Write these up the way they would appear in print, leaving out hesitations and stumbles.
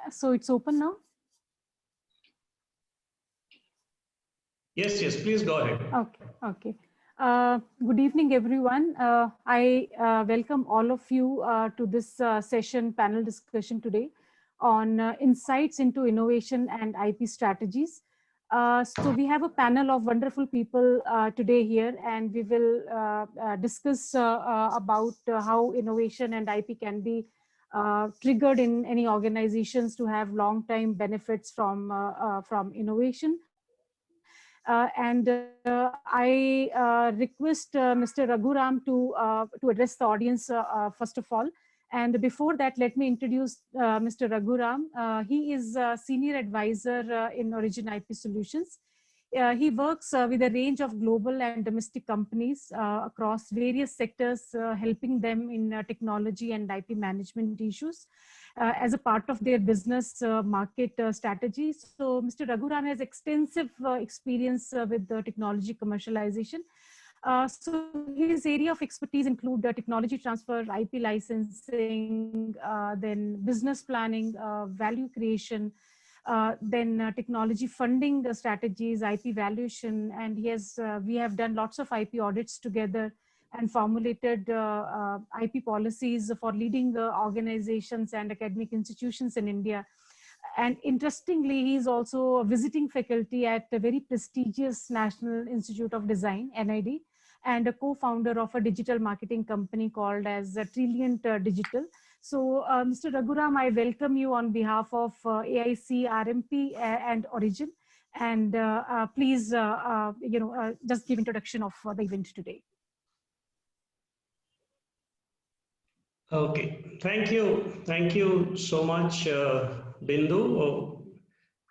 So it's open now? Yes, yes, please go ahead. Okay, okay. Good evening, everyone. I welcome all of you to this session panel discussion today on insights into innovation and IP strategies. So we have a panel of wonderful people today here, and we will discuss about how innovation and IP can be triggered in any organizations to have long-term benefits from innovation. I request Mr. Raghuram to address the audience first of all. And before that, let me introduce Mr. Raghuram. He is a senior advisor in Origin IP Solutions. He works with a range of global and domestic companies across various sectors, helping them in technology and IP management issues as a part of their business market strategy. So Mr. Raghuram has extensive experience with the technology commercialization. So his area of expertise include technology transfer, IP licensing, then business planning, value creation, then technology funding strategies, IP valuation, and we have done lots of IP audits together and formulated IP policies for leading organizations and academic institutions in India. And interestingly, he's also a visiting faculty at a very prestigious National Institute of Design, NID, and a co-founder of a digital marketing company called as Trilliant Digital. So, Mr. Raghuram, I welcome you on behalf of AIC, RMP, and Origin. And please, just give introduction of the event today. Okay, thank you so much, Bindu.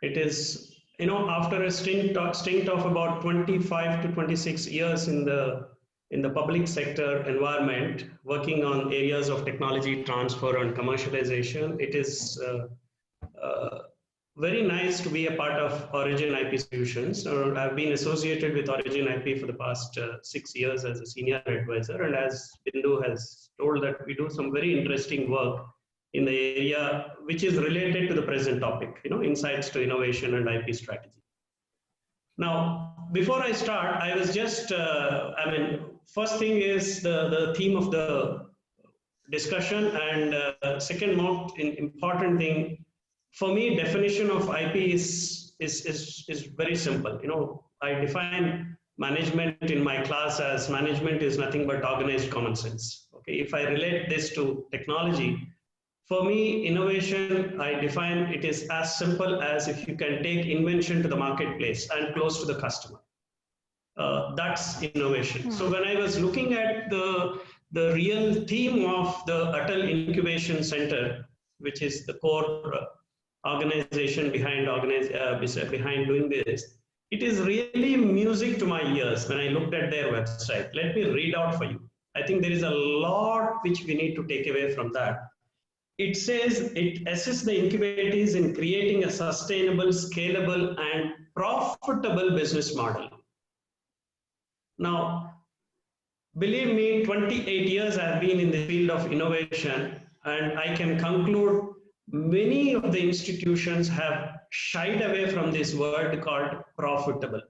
It is, after a stint of about 25 to 26 years in the public sector environment, working on areas of technology transfer and commercialization, it is very nice to be a part of Origin IP Solutions. I've been associated with Origin IP for the past 6 years as a senior advisor, and as Bindu has told, that we do some very interesting work in the area which is related to the present topic, insights to innovation and IP strategy. Now, before I start, I was just, first thing is the theme of the discussion, and second most important thing, for me, definition of IP is very simple. I define management in my class as management is nothing but organized common sense. Okay, if I relate this to technology, for me, innovation, I define it is as simple as if you can take invention to the marketplace and close to the customer. That's innovation. So when I was looking at the real theme of the Atal Incubation Center, which is the core organization behind doing this, it is really music to my ears when I looked at their website. Let me read out for you. I think there is a lot which we need to take away from that. It says it assists the incubators in creating a sustainable, scalable, and profitable business model. Now, believe me, 28 years I've been in the field of innovation, and I can conclude many of the institutions have shied away from this word called profitable.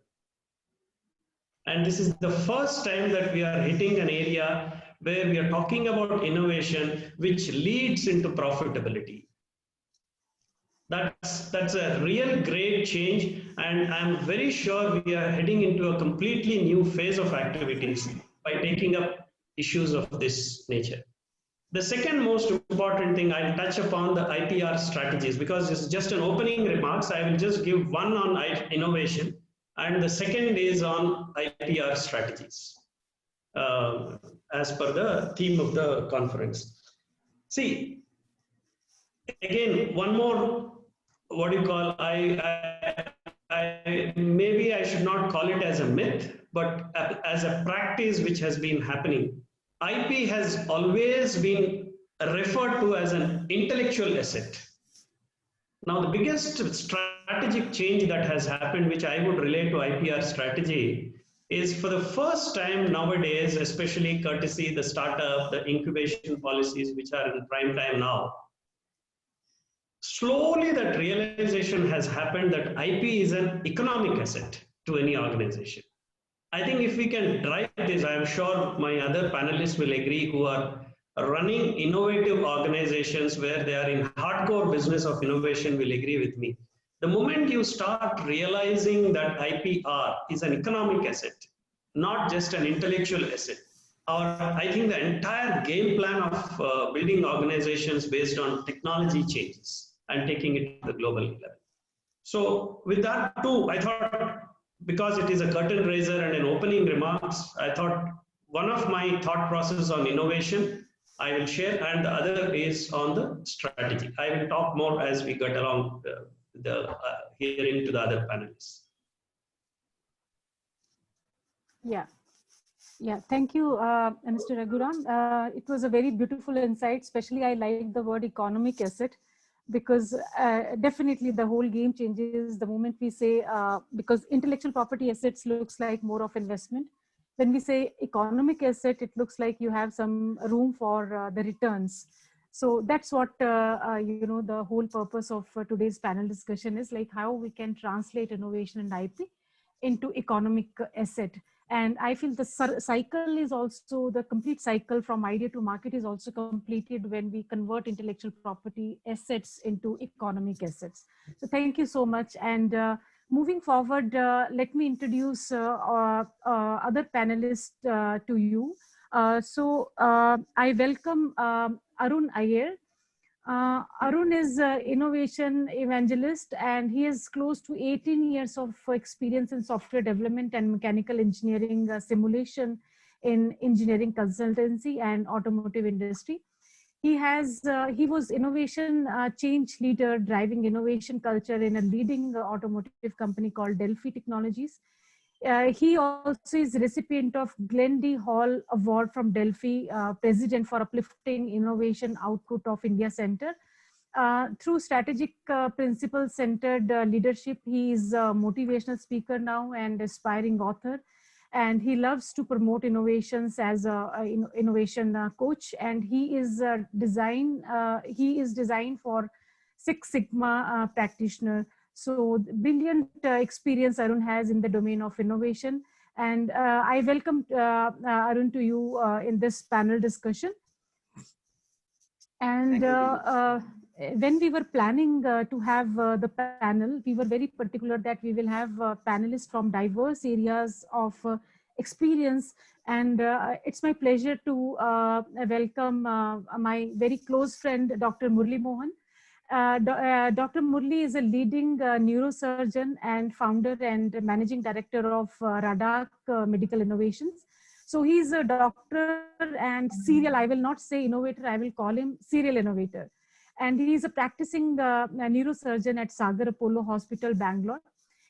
And this is the first time that we are hitting an area where we are talking about innovation which leads into profitability. That's a real great change, and I'm very sure we are heading into a completely new phase of activities by taking up issues of this nature. The second most important thing, I'll touch upon the IPR strategies, because this is just an opening remarks. I will just give one on innovation, and the second is on IPR strategies, as per the theme of the conference. See, again, one more, what do you call, maybe I should not call it as a myth, but as a practice which has been happening. IP has always been referred to as an intellectual asset. Now, the biggest strategic change that has happened, which I would relate to IPR strategy, is for the first time nowadays, especially courtesy the startup, the incubation policies which are in prime time now. slowly that realization has happened that IP is an economic asset to any organization. I think if we can drive this, I am sure my other panelists will agree who are running innovative organizations where they are in hardcore business of innovation will agree with me. The moment you start realizing that IPR is an economic asset, not just an intellectual asset, or I think the entire game plan of building organizations based on technology changes and taking it to the global level. So with that too, I thought because it is a curtain raiser and an opening remarks, I thought one of my thought process on innovation I will share, and the other is on the strategy. I will talk more as we get along hearing to the other panelists. Yeah. Yeah, thank you, Mr. Raghuram. It was a very beautiful insight, especially I like the word economic asset, because definitely the whole game changes the moment we say, because intellectual property assets looks like more of investment. When we say economic asset, it looks like you have some room for the returns. So that's what, you know, the whole purpose of today's panel discussion is, like how we can translate innovation and IP into economic asset. And I feel the cycle is also, the complete cycle from idea to market is also completed when we convert intellectual property assets into economic assets. So thank you so much. And moving forward, let me introduce other panelists to you. I welcome Arun Iyer. Arun is an innovation evangelist, and he has close to 18 years of experience in software development and mechanical engineering simulation in engineering consultancy and automotive industry. He was innovation change leader, driving innovation culture in a leading automotive company called Delphi Technologies. He also is recipient of Glenn D. Hall Award from Delphi, President for Uplifting Innovation Output of India Center. Through strategic principle-centered leadership, he is a motivational speaker now and aspiring author. And he loves to promote innovations as a innovation coach. And he is designed for Six Sigma practitioner. So brilliant experience Arun has in the domain of innovation. And I welcome Arun to you in this panel discussion. And when we were planning to have the panel, we were very particular that we will have panelists from diverse areas of experience. And it's my pleasure to welcome my very close friend, Dr. Murli Mohan. Dr. Murli is a leading neurosurgeon and founder and managing director of Radak Medical Innovations. So he's a doctor and serial, I will not say innovator, I will call him serial innovator. And he's a practicing neurosurgeon at Sagar Apollo Hospital, Bangalore.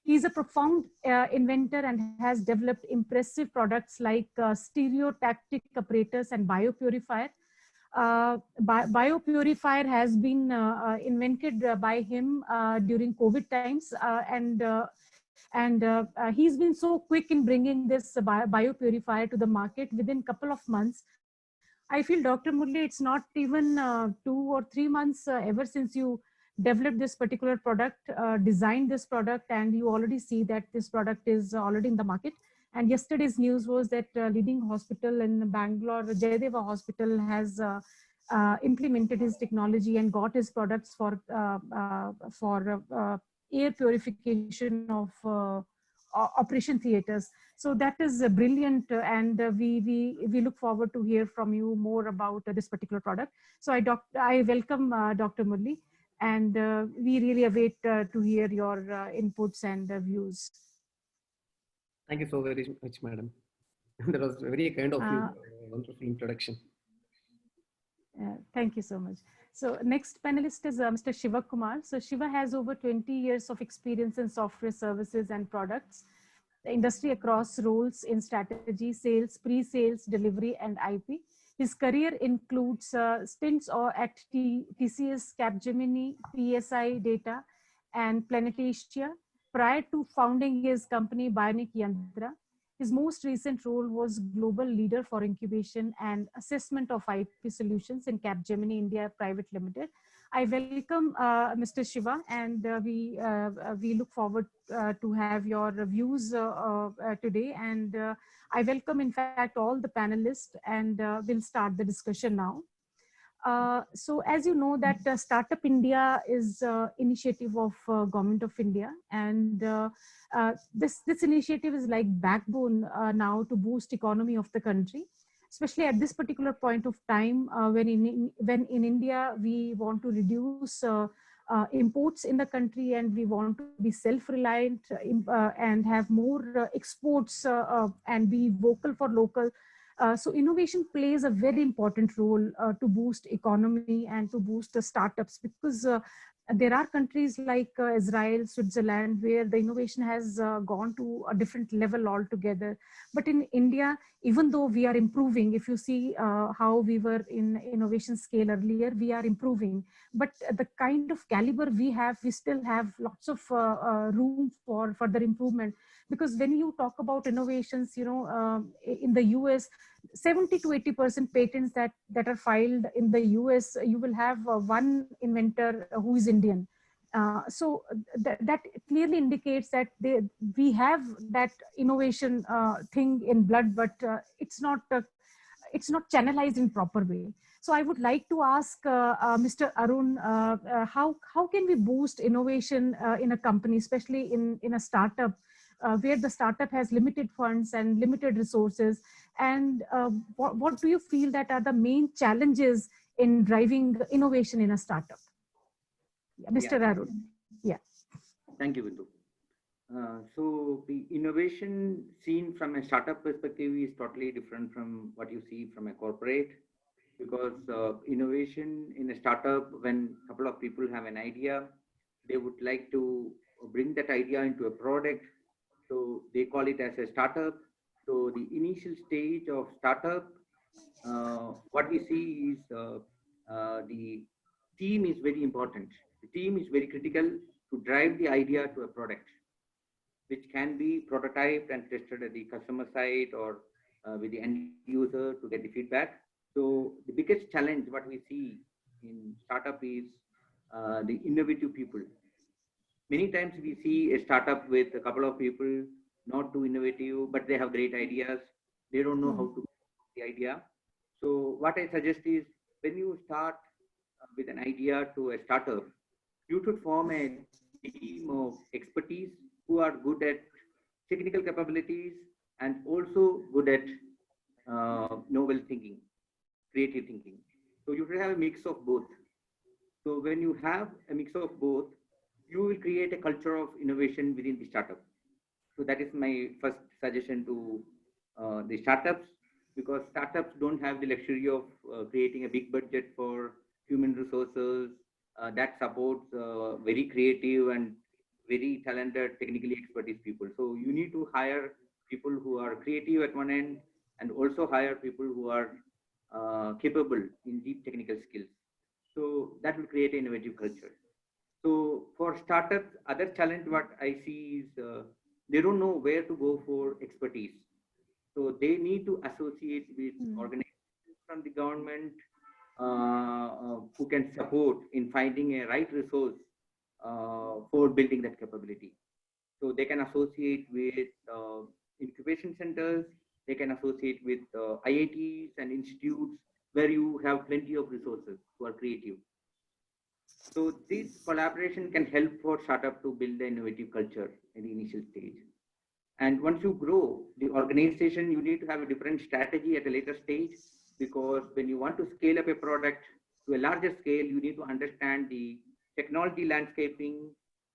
He's a profound inventor and has developed impressive products like stereotactic apparatus and biopurifier. Biopurifier has been invented by him during COVID times, and he's been so quick in bringing this biopurifier to the market within a couple of months. I feel, Dr. Murli, it's not even 2 or 3 months ever since you developed this particular product, designed this product, and you already see that this product is already in the market. And yesterday's news was that leading hospital in Bangalore, Jayadeva Hospital, has implemented his technology and got his products for air purification of operation theaters. So that is brilliant, and we look forward to hear from you more about this particular product. So I welcome Dr. Murli, and we really await to hear your inputs and views. Thank you so very much, madam. That was very kind of you. Wonderful introduction. Thank you so much. So next panelist is Mr. Shiva Kumar. So Shiva has over 20 years of experience in software services and products, the industry across roles in strategy, sales, pre-sales, delivery, and IP. His career includes stints at TCS, Capgemini, PSI Data, and Planet Asia. Prior to founding his company, Bionic Yantra, His most recent role was Global Leader for Incubation and Assessment of IP Solutions in Capgemini India Private Limited. I welcome Mr. Shiva, and we look forward to have your views today. And I welcome, in fact, all the panelists, and we'll start the discussion now. So as you know that Startup India is initiative of Government of India, and this initiative is like backbone now to boost economy of the country, especially at this particular point of time when in India we want to reduce imports in the country, and we want to be self-reliant and have more exports and be vocal for local. So innovation plays a very important role to boost economy and to boost the startups, because there are countries like Israel, Switzerland, where the innovation has gone to a different level altogether. But in India, even though we are improving, if you see how we were in innovation scale earlier, we are improving. But the kind of caliber we have, we still have lots of room for further improvement. Because when you talk about innovations, in the US, 70 to 80% patents that are filed in the US, you will have one inventor who is Indian. So that clearly indicates that we have that innovation thing in blood, but it's not channelized in proper way. So I would like to ask Mr. Arun, how can we boost innovation in a company, especially in a startup, where the startup has limited funds and limited resources, and what do you feel that are the main challenges in driving innovation in a startup? Mr. Arun. Yeah. Thank you, Bindu. So the innovation seen from a startup perspective is totally different from what you see from a corporate, because innovation in a startup, when a couple of people have an idea, they would like to bring that idea into a product. So they call it as a startup. So the initial stage of startup, what we see is the team is very important. The team is very critical to drive the idea to a product, which can be prototyped and tested at the customer side or with the end user to get the feedback. So the biggest challenge what we see in startup is the innovative people. Many times we see a startup with a couple of people, not too innovative, but they have great ideas. They don't know how to do the idea. So what I suggest is, when you start with an idea to a startup, you should form a team of expertise who are good at technical capabilities and also good at novel thinking, creative thinking. So you should have a mix of both. So when you have a mix of both, you will create a culture of innovation within the startup. So that is my first suggestion to the startups, because startups don't have the luxury of creating a big budget for human resources that supports very creative and very talented, technically expertise people. So you need to hire people who are creative at one end, and also hire people who are capable in deep technical skills. So that will create an innovative culture. So for startups, other challenge what I see is they don't know where to go for expertise. So they need to associate with organizations from the government who can support in finding a right resource for building that capability. So they can associate with incubation centers, they can associate with IITs and institutes where you have plenty of resources who are creative. So this collaboration can help for startup to build the innovative culture in the initial stage. And once you grow the organization, you need to have a different strategy at a later stage, because when you want to scale up a product to a larger scale, you need to understand the technology landscaping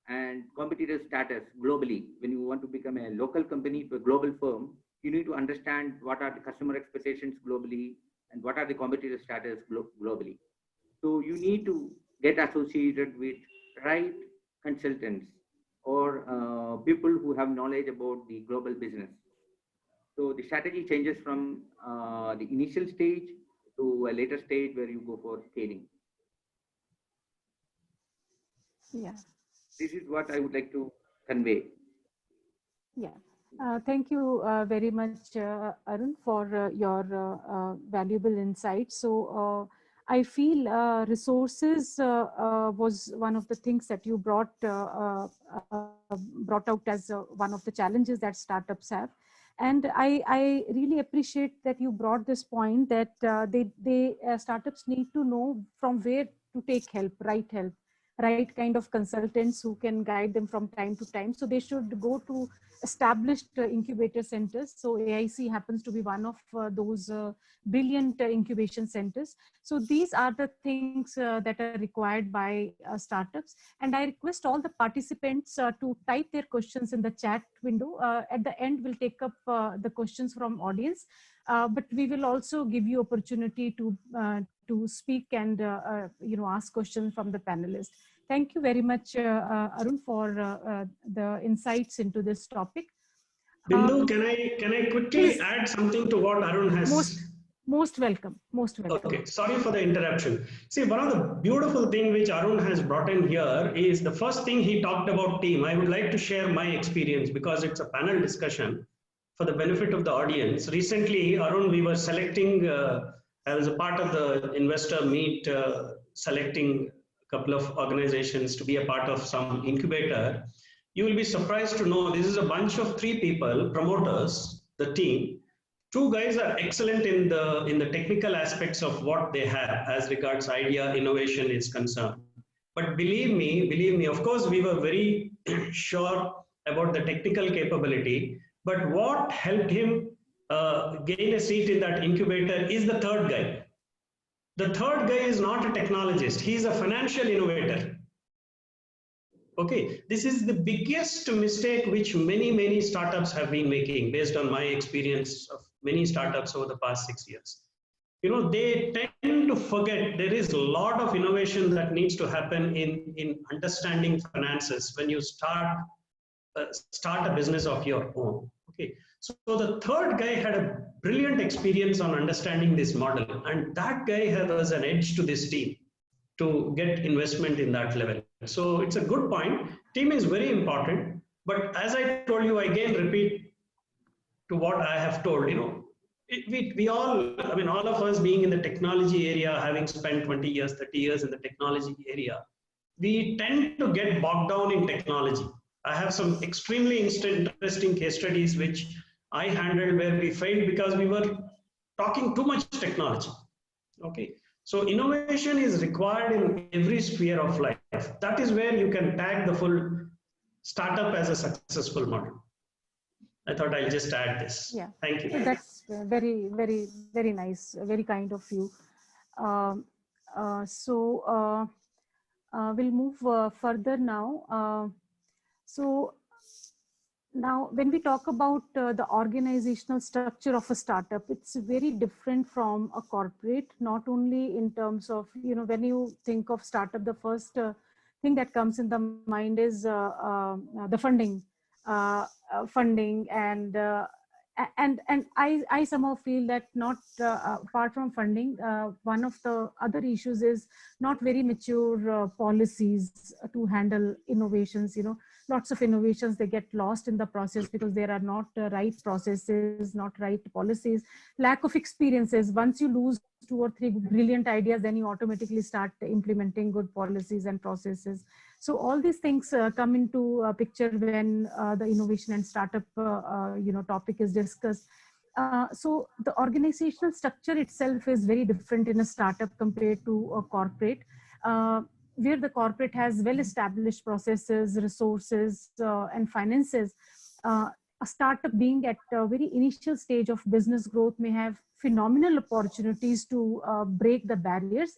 and competitive status globally. When you want to become a local company to a global firm, you need to understand what are the customer expectations globally and what are the competitive status globally. So you need to get associated with right consultants or people who have knowledge about the global business. So the strategy changes from the initial stage to a later stage where you go for scaling. Yeah. This is what I would like to convey. Yeah. Thank you very much, Arun, for your valuable insights. So I feel resources was one of the things that you brought out as one of the challenges that startups have. And I really appreciate that you brought this point that startups need to know from where to take help, right kind of consultants who can guide them from time to time. So they should go to established incubator centers. So AIC happens to be one of those brilliant incubation centers. So these are the things that are required by startups. And I request all the participants to type their questions in the chat window. At the end, we'll take up the questions from audience. But we will also give you opportunity to speak and ask questions from the panelists. Thank you very much, Arun, for the insights into this topic. Bindu, can I quickly please, add something to what Arun has? Most welcome. Okay, sorry for the interruption. See, one of the beautiful things which Arun has brought in here is the first thing he talked about team. I would like to share my experience because it's a panel discussion for the benefit of the audience. Recently, Arun, we were selecting, I was a part of the investor meet, selecting a couple of organizations to be a part of some incubator. You will be surprised to know this is a bunch of 3 people, promoters, the team. 2 guys are excellent in the technical aspects of what they have as regards idea innovation is concerned. But believe me, of course, we were very sure about the technical capability. But what helped him gain a seat in that incubator is the 3rd guy. The 3rd guy is not a technologist. He is a financial innovator. Okay, this is the biggest mistake which many startups have been making based on my experience of many startups over the past 6 years. They tend to forget there is a lot of innovation that needs to happen in understanding finances when you start a business of your own. Okay, so the 3rd guy had a brilliant experience on understanding this model, and that guy has an edge to this team to get investment in that level. So it's a good point. Team is very important, but as I told you, I again repeat to what I have told, we all, I mean, all of us being in the technology area, having spent 20 years, 30 years in the technology area, we tend to get bogged down in technology. I have some extremely interesting case studies which I handled where we failed because we were talking too much technology. Okay. So innovation is required in every sphere of life. That is where you can tag the full startup as a successful model. I thought I'll just add this. Yeah. Thank you. That's very, very, very nice. Very kind of you. We'll move further now. So now when we talk about the organizational structure of a startup, it's very different from a corporate, not only in terms of, when you think of startup, the first thing that comes in the mind is the funding and I somehow feel that not apart from funding, one of the other issues is not very mature policies to handle innovations. Lots of innovations, they get lost in the process because there are not right processes, not right policies, lack of experiences. Once you lose 2 or 3 brilliant ideas, then you automatically start implementing good policies and processes. So all these things come into picture when the innovation and startup topic is discussed. So the organizational structure itself is very different in a startup compared to a corporate, where the corporate has well-established processes, resources, and finances. A startup being at a very initial stage of business growth may have phenomenal opportunities to break the barriers,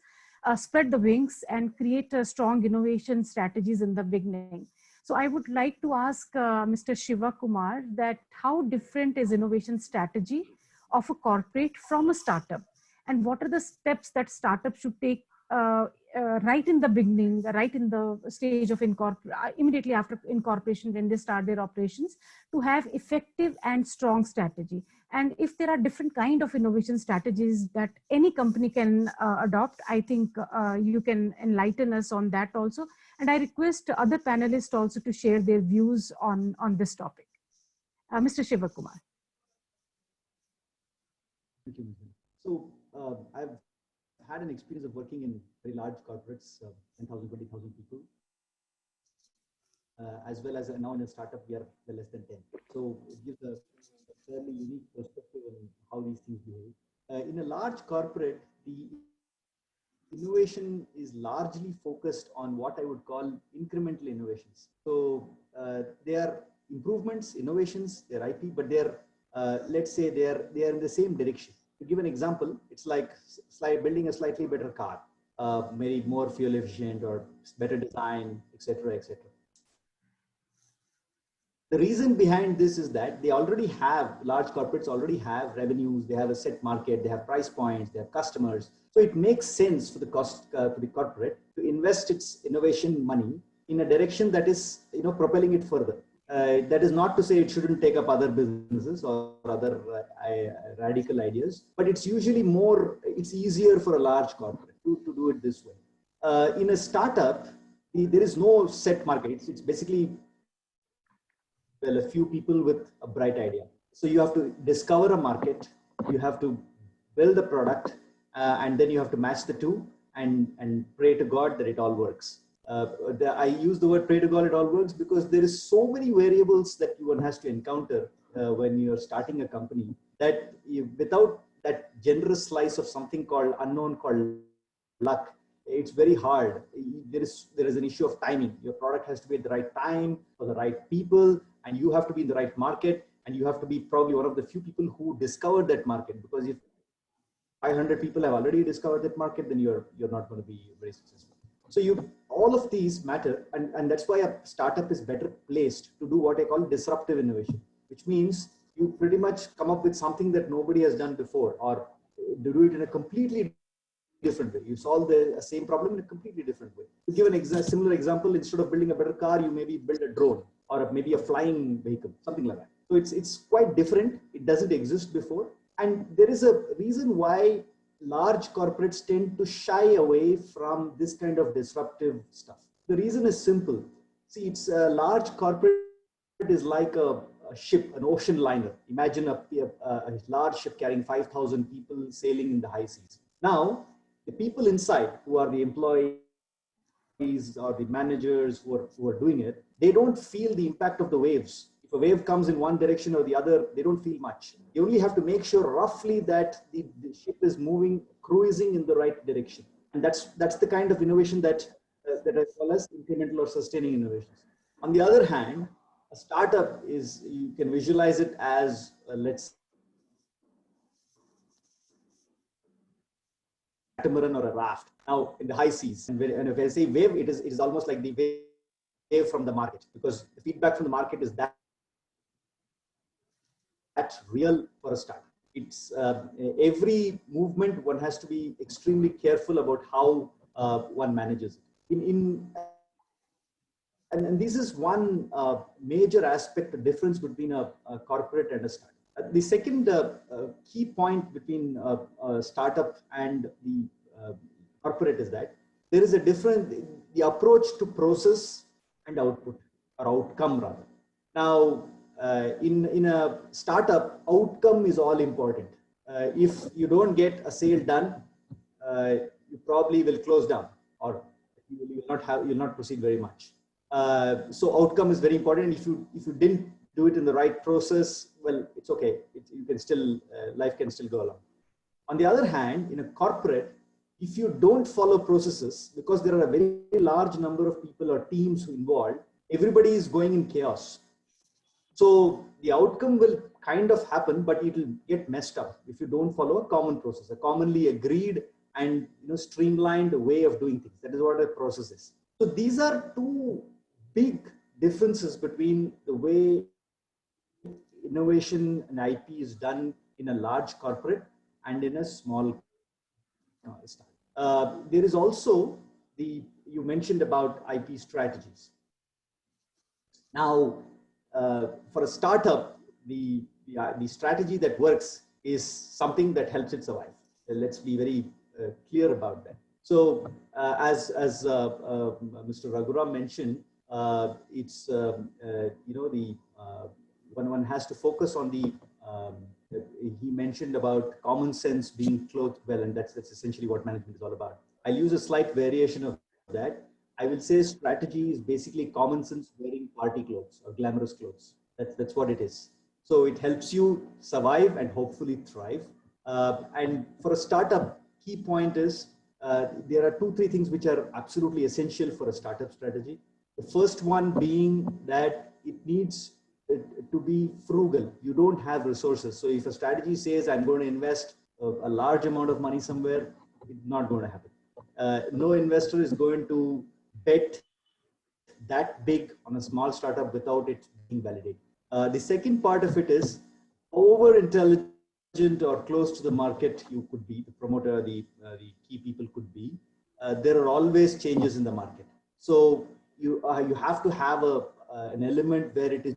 spread the wings, and create strong innovation strategies in the beginning. So I would like to ask Mr. Shiva Kumar that how different is innovation strategy of a corporate from a startup? And what are the steps that startups should take right in the beginning, right in the stage of immediately after incorporation when they start their operations, to have effective and strong strategy? And if there are different kind of innovation strategies that any company can adopt, I think you can enlighten us on that also. And I request other panelists also to share their views on this topic. Mr. Shivakumar. Thank you, Ms. So I've had an experience of working in very large corporates, 10,000, 20,000 people, as well as now in a startup, we are less than 10. So it gives a fairly unique perspective on how these things behave. In a large corporate, the innovation is largely focused on what I would call incremental innovations. So they are improvements, innovations, they're IP, but they're, let's say they are in the same direction. To give an example, it's like building a slightly better car, maybe more fuel efficient or better design, etc., etc. The reason behind this is that they already have, large corporates already have revenues, they have a set market, they have price points, they have customers. So it makes sense for the corporate to invest its innovation money in a direction that is, propelling it further. That is not to say it shouldn't take up other businesses or other radical ideas, but it's usually it's easier for a large corporate to do it this way. In a startup, there is no set market. It's basically, well, a few people with a bright idea. So you have to discover a market, you have to build a product, and then you have to match the two and pray to God that it all works. I use the word pray to God it all works because there is so many variables that one has to encounter when you're starting a company that without that generous slice of something called unknown called luck, it's very hard. There is an issue of timing. Your product has to be at the right time for the right people, and you have to be in the right market, and you have to be probably one of the few people who discovered that market, because if 500 people have already discovered that market, then you're not going to be very successful. So all of these matter, and that's why a startup is better placed to do what I call disruptive innovation, which means you pretty much come up with something that nobody has done before, or do it in a completely different way. You solve the same problem in a completely different way. To give a similar example, instead of building a better car, you maybe build a drone or maybe a flying vehicle, something like that. So it's quite different. It doesn't exist before. And there is a reason why large corporates tend to shy away from this kind of disruptive stuff. The reason is simple. See, it's a large corporate is like a ship, an ocean liner. Imagine a large ship carrying 5,000 people sailing in the high seas. Now, the people inside, who are the employees or the managers who are doing it, they don't feel the impact of the waves. If a wave comes in one direction or the other, they don't feel much. You only have to make sure roughly that the ship is cruising in the right direction. And that's the kind of innovation that I call as incremental or sustaining innovations. On the other hand, a startup you can visualize it as, let's catamaran or a raft. Now in the high seas, and if I say wave, it is almost like the wave from the market, because the feedback from the market is that's real for a start. It's every movement one has to be extremely careful about how one manages it. And this is one major aspect, the difference between a corporate and a startup. The second key point between a startup and the corporate is that there is a difference, the approach to process and output, or outcome rather. Now, in a startup, outcome is all important. If you don't get a sale done, you probably will close down, or you'll not proceed very much. So outcome is very important. If you didn't do it in the right process, well, it's okay. You can still life can still go along. On the other hand, in a corporate, if you don't follow processes, because there are a very large number of people or teams involved, everybody is going in chaos. So the outcome will kind of happen, but it will get messed up if you don't follow a common process, a commonly agreed and streamlined way of doing things. That is what a process is. So these are two big differences between the way innovation and IP is done in a large corporate and in a small startup. There is also you mentioned about IP strategies. Now, for a startup, the strategy that works is something that helps it survive. Let's be very clear about that. So, as Mr. Raghuram mentioned, it's one has to focus on the, he mentioned about common sense being clothed well, and that's essentially what management is all about. I'll use a slight variation of that. I will say strategy is basically common sense wearing party clothes or glamorous clothes. That's what it is. So it helps you survive and hopefully thrive. And for a startup, key point is there are 2-3 things which are absolutely essential for a startup strategy. The first one being that it needs to be frugal. You don't have resources. So if a strategy says I'm going to invest a large amount of money somewhere, it's not going to happen. No investor is going to bet that big on a small startup without it being validated. The second part of it is over intelligent or close to the market you could be, the promoter, the key people could be. There are always changes in the market. So you have to have an element where it is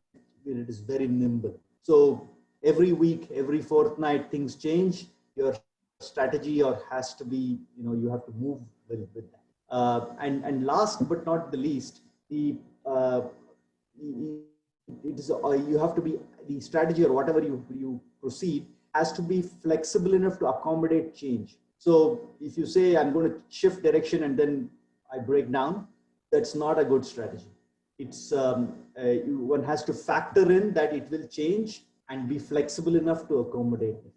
very nimble. So every week, every fortnight, things change. Your strategy has to be, you have to move with that. And last but not the least, you have to be, the strategy or whatever you proceed has to be flexible enough to accommodate change. So if you say I'm going to shift direction and then I break down, that's not a good strategy. It's one has to factor in that it will change and be flexible enough to accommodate it.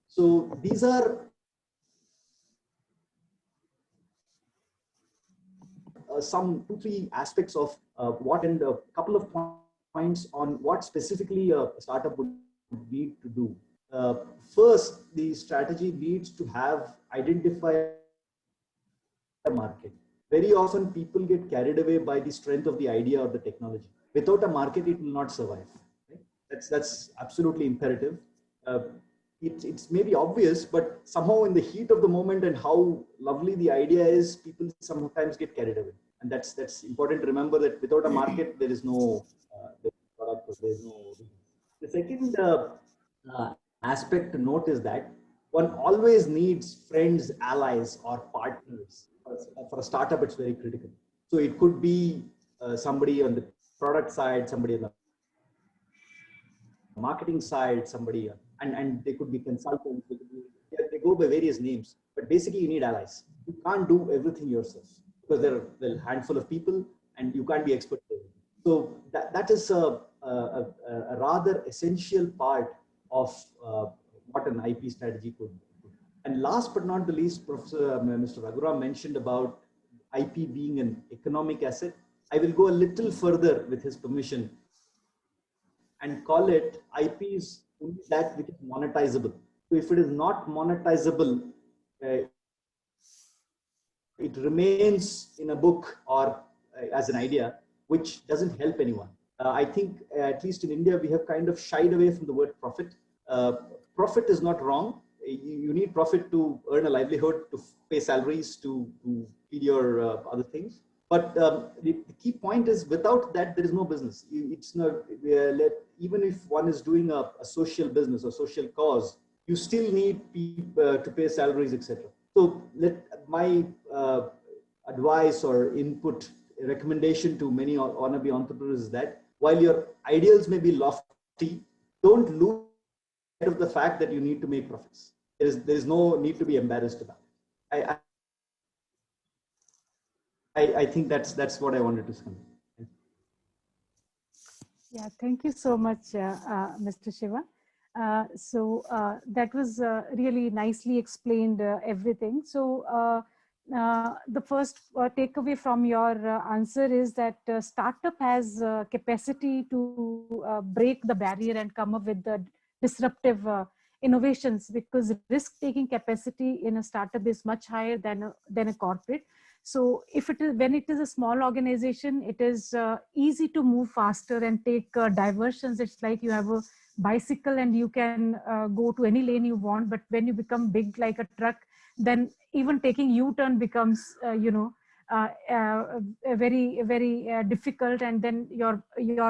So these are some 2-3 aspects of what, and a couple of points on what specifically a startup would need to do. First, the strategy needs to have identified a market. Very often people get carried away by the strength of the idea or the technology. Without a market, it will not survive. Right? That's absolutely imperative. It's maybe obvious, but somehow in the heat of the moment and how lovely the idea is, people sometimes get carried away. And that's important to remember, that without a market, there is no product, or there is no. The second aspect to note is that one always needs friends, allies, or partners. For a startup, it's very critical. So it could be somebody on the product side, somebody on the marketing side, somebody, and they could be consultants. They go by various names, but basically you need allies. You can't do everything yourself because there are a handful of people, and you can't be expert. So that is a rather essential part of what an IP strategy could be. And last but not the least, Mr. Raghuram mentioned about IP being an economic asset. I will go a little further with his permission and call it IP is only that which is monetizable. So if it is not monetizable, it remains in a book or as an idea, which doesn't help anyone. I think, at least in India, we have kind of shied away from the word profit. Profit is not wrong. You need profit to earn a livelihood, to pay salaries, to feed your other things. But the key point is, without that, there is no business. It's not, even if one is doing a social business or social cause, you still need people to pay salaries, etc. So my advice or input, recommendation to many wannabe entrepreneurs is that while your ideals may be lofty, don't lose sight of the fact that you need to make profits. There is no need to be embarrassed about it. I think that's what I wanted to say. Yeah, thank you so much, Mr. Shiva. So that was really nicely explained, everything. So the first takeaway from your answer is that startup has capacity to break the barrier and come up with the disruptive innovations, because risk-taking capacity in a startup is much higher than a corporate. So if it is, when it is a small organization, it is easy to move faster and take diversions. It's like you have a bicycle and you can go to any lane you want. But when you become big like a truck, then even taking U-turn becomes, very, very difficult. And then your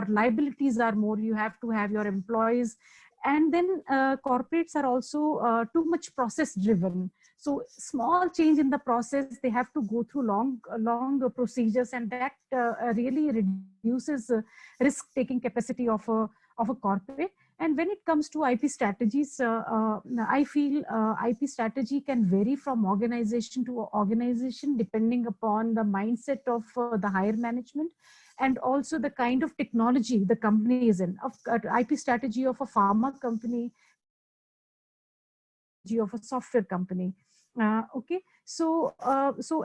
liabilities are more. You have to have your employees. And then corporates are also too much process driven. So small change in the process, they have to go through long procedures, and that really reduces risk-taking capacity of of a corporate. And when it comes to IP strategies, I feel IP strategy can vary from organization to organization depending upon the mindset of the higher management, and also the kind of technology the company is in. IP strategy of a pharma company, of a software company. Okay, so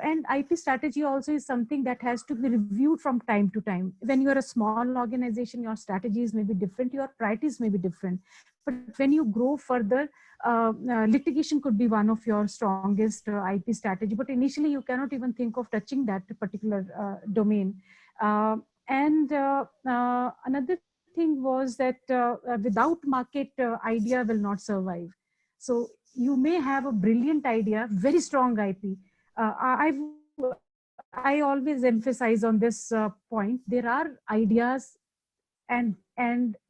and IP strategy also is something that has to be reviewed from time to time. When you are a small organization, your strategies may be different, your priorities may be different. But when you grow further, litigation could be one of your strongest IP strategy. But initially, you cannot even think of touching that particular domain. And another thing was that without market, idea will not survive. So you may have a brilliant idea, very strong IP. I always emphasize on this point. There are ideas and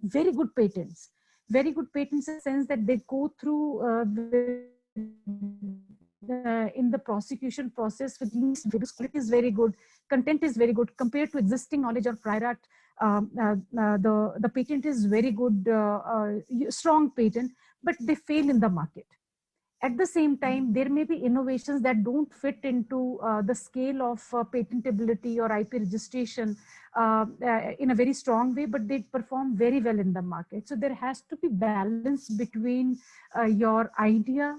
very good patents. Very good patents in the sense that they go through in the prosecution process with least quality is very good, content is very good compared to existing knowledge or prior art. The patent is very good, strong patent, but they fail in the market. At the same time, there may be innovations that don't fit into the scale of patentability or IP registration in a very strong way, but they perform very well in the market. So there has to be balance between your idea,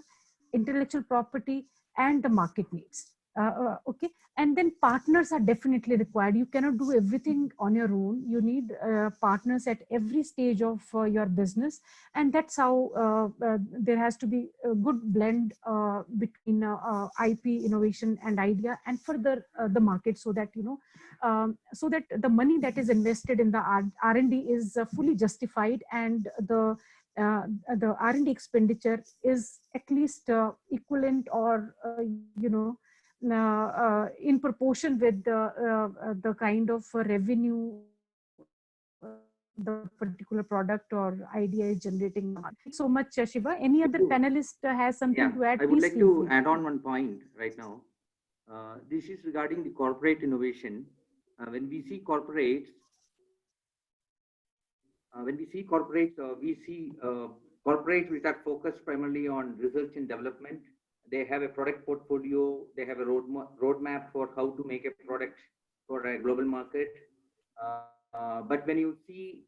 intellectual property, and the market needs. Okay, and then partners are definitely required. You cannot do everything on your own. You need partners at every stage of your business, and that's how there has to be a good blend between IP, innovation, and idea, and further the market, so that so that the money that is invested in the R&D is fully justified, and the R&D expenditure is at least equivalent or in proportion with the kind of revenue the particular product or idea is generating. So much, Shiva. Any other panelist has something to add? I would like to add on one point right now. This is regarding the corporate innovation. When we see corporates, we see corporates which are focused primarily on research and development. They have a product portfolio. They have a roadmap for how to make a product for a global market. But when you see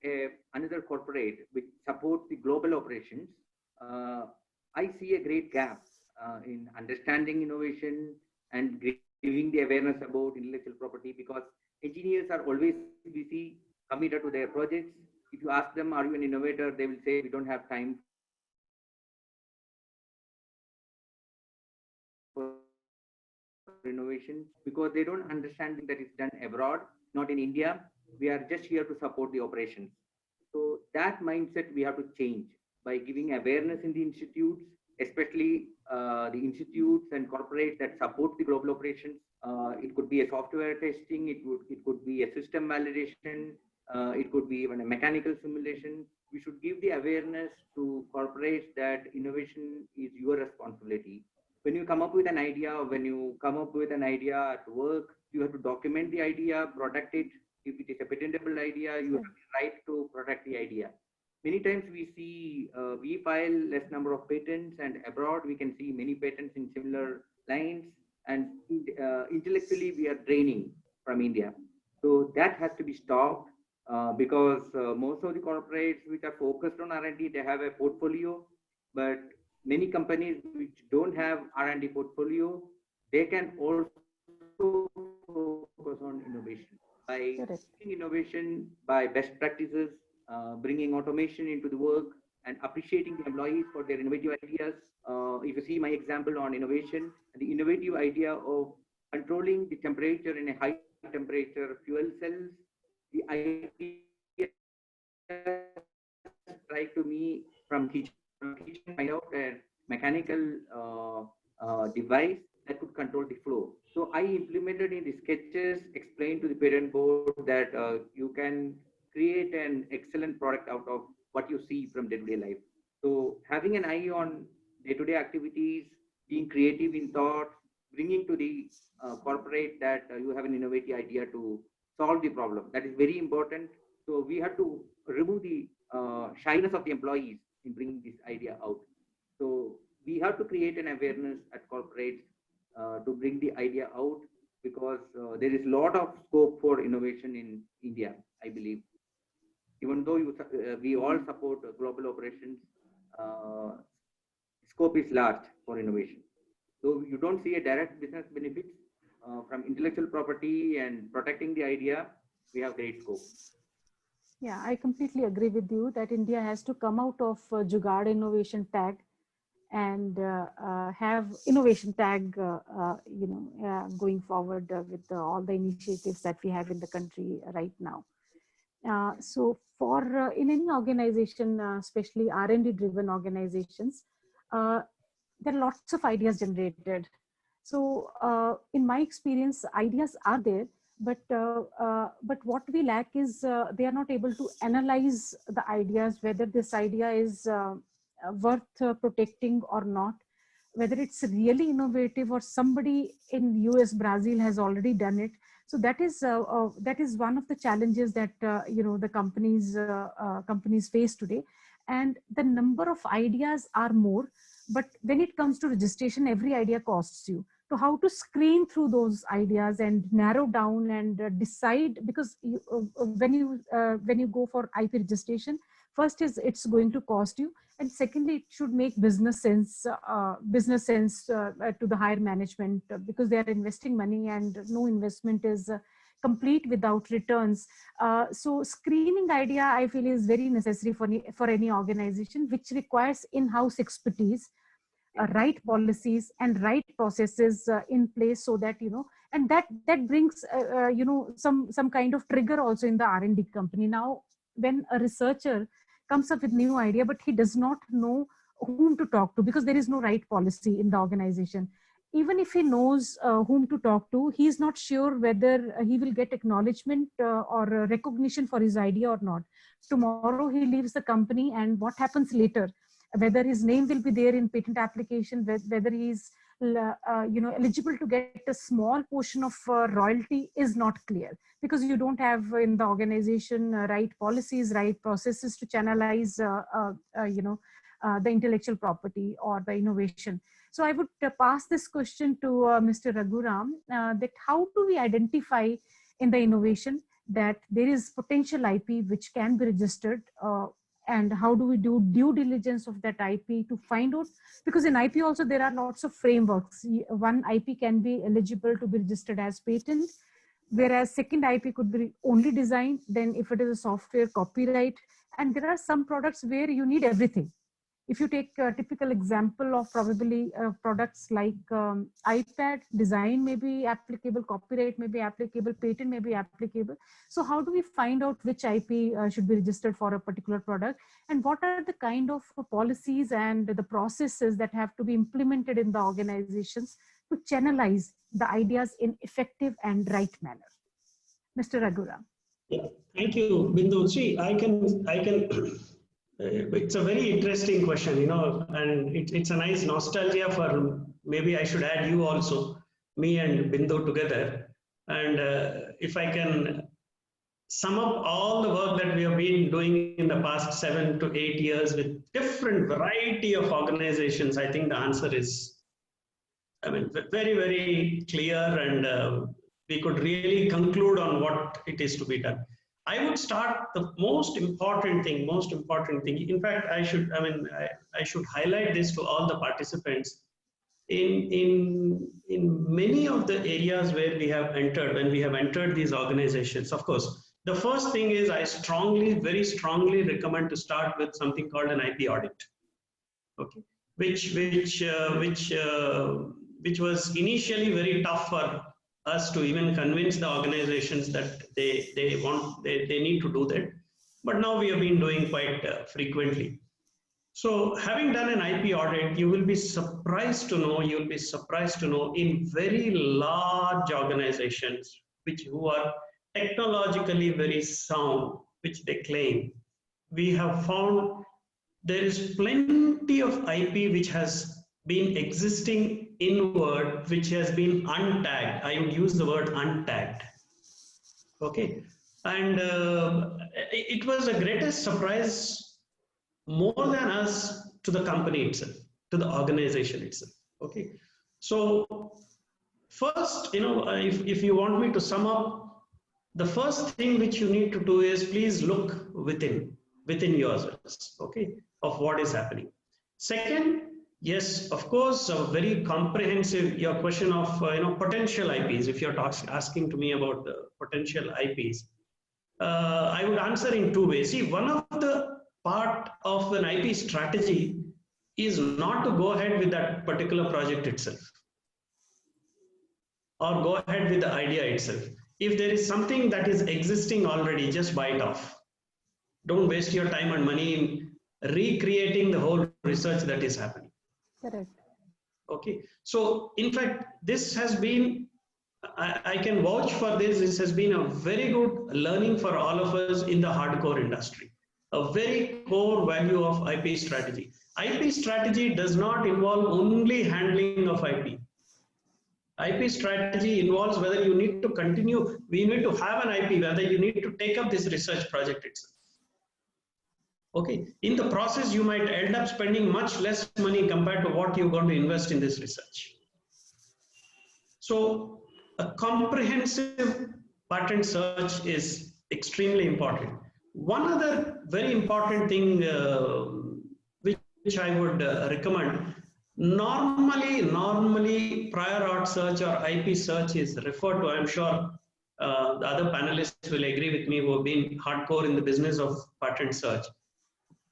another corporate which supports the global operations, I see a great gap in understanding innovation and giving the awareness about intellectual property, because engineers are always busy, committed to their projects. If you ask them, are you an innovator? They will say, we don't have time for innovation, because they don't understand that it's done abroad, not in India. We are just here to support the operations. So that mindset we have to change by giving awareness in the institutes, especially the institutes and corporates that support the global operations. It could be a software testing, it could be a system validation, it could be even a mechanical simulation. We should give the awareness to corporates that innovation is your responsibility. When you come up with an idea, at work, you have to document the idea, protect it. If it is a patentable idea, you have the right to protect the idea. Many times we see we file less number of patents, and abroad we can see many patents in similar lines, and intellectually we are draining from India. So that has to be stopped because most of the corporates which are focused on R&D, they have a portfolio, but many companies which don't have R&D portfolio, they can also focus on innovation. By innovation, by best practices, bringing automation into the work, and appreciating the employees for their innovative ideas. If you see my example on innovation, the innovative idea of controlling the temperature in a high temperature fuel cells, the idea strike to me from kitchen, find out a mechanical device that could control the flow. So I implemented in the sketches, explained to the patent board that you can create an excellent product out of what you see from day-to-day life. So having an eye on day-to-day activities, being creative in thought, bringing to the corporate that you have an innovative idea to solve the problem. That is very important. So we have to remove the shyness of the employees in bringing this idea out. So we have to create an awareness at corporates to bring the idea out, because there is a lot of scope for innovation in India, I believe. Even though we all support global operations, scope is large for innovation. So you don't see a direct business benefits from intellectual property and protecting the idea, we have great scope. Yeah, I completely agree with you that India has to come out of Jugaad innovation tag and have innovation tag, going forward with all the initiatives that we have in the country right now. So for in any organization, especially R&D driven organizations, there are lots of ideas generated. So in my experience, ideas are there, but what we lack is they are not able to analyze the ideas, whether this idea is worth protecting or not, whether it's really innovative or somebody in US, Brazil has already done it. So that is one of the challenges that the companies face today, and the number of ideas are more. But when it comes to registration, every idea costs you. So how to screen through those ideas and narrow down and decide, because when you go for IP registration, first is it's going to cost you, and secondly it should make business sense to the higher management, because they are investing money and no investment is complete without returns. So screening idea, I feel, is very necessary for any organization, which requires in-house expertise, right policies and right processes in place, so that and that brings some kind of trigger also in the R&D company. Now when a researcher comes up with new idea, but he does not know whom to talk to, because there is no right policy in the organization. Even if he knows whom to talk to, he is not sure whether he will get acknowledgement or recognition for his idea or not. Tomorrow he leaves the company, and what happens later? Whether his name will be there in patent application, whether he's eligible to get a small portion of royalty is not clear, because you don't have in the organization right policies, right processes to channelize the intellectual property or the innovation. So I would pass this question to Mr. Raghuram, that how do we identify in the innovation that there is potential IP which can be registered, and how do we do due diligence of that IP to find out? Because in IP also there are lots of frameworks. One IP can be eligible to be registered as patent, whereas second IP could be only design. Then if it is a software, copyright, and there are some products where you need everything. If you take a typical example of probably products like iPad, design may be applicable, copyright may be applicable, patent may be applicable. So how do we find out which IP should be registered for a particular product? And what are the kind of policies and the processes that have to be implemented in the organizations to channelize the ideas in effective and right manner? Mr. Raghuram. Yeah, thank you, Bindu. See, I can it's a very interesting question, and it's a nice nostalgia for, maybe I should add you also, me and Bindu together. And if I can sum up all the work that we have been doing in the past 7 to 8 years with different variety of organizations, I think the answer is, very, very clear, and we could really conclude on what it is to be done. I would start the most important thing. In fact, I should highlight this to all the participants. In many of the areas where we have entered, when we have entered these organizations, of course, the first thing is I very strongly recommend to start with something called an IP audit. Okay, which was initially very tough for us to even convince the organizations that they need to do that, but now we have been doing quite frequently. So having done an IP audit, you will be surprised to know in very large organizations who are technologically very sound, which they claim, we have found there is plenty of IP which has been existing inward, which has been untagged. I would use the word untagged. Okay, And it was the greatest surprise, more than us, to the company itself, to the organization itself. Okay. So first, if you want me to sum up, the first thing which you need to do is please look within yourselves, okay, of what is happening. Second, yes, of course, a very comprehensive, your question of potential IPs. If you're asking to me about the potential IPs, I would answer in two ways. See, one of the part of an IP strategy is not to go ahead with that particular project itself, or go ahead with the idea itself. If there is something that is existing already, just buy it off. Don't waste your time and money in recreating the whole research that is happening. Correct. Okay. So in fact, this has been, I can vouch for this. This has been a very good learning for all of us in the hardcore industry. A very core value of IP strategy. IP strategy does not involve only handling of IP. IP strategy involves whether you need to continue, we need to have an IP, whether you need to take up this research project itself. Okay, in the process, you might end up spending much less money compared to what you're going to invest in this research. So a comprehensive patent search is extremely important. One other very important thing which I would recommend, normally prior art search or IP search is referred to, I'm sure the other panelists will agree with me who have been hardcore in the business of patent search.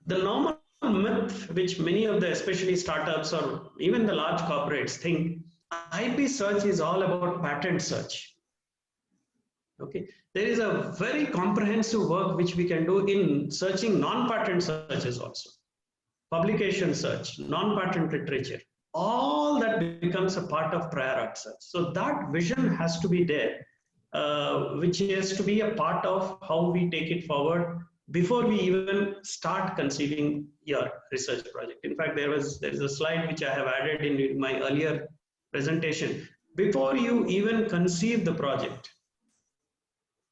The normal myth which many of the, especially startups or even the large corporates think, IP search is all about patent search. Okay, there is a very comprehensive work which we can do in searching non-patent searches also. Publication search, non-patent literature, all that becomes a part of prior art search. So that vision has to be there, which has to be a part of how we take it forward before we even start conceiving your research project. In fact, there is a slide which I have added in my earlier presentation. Before you even conceive the project,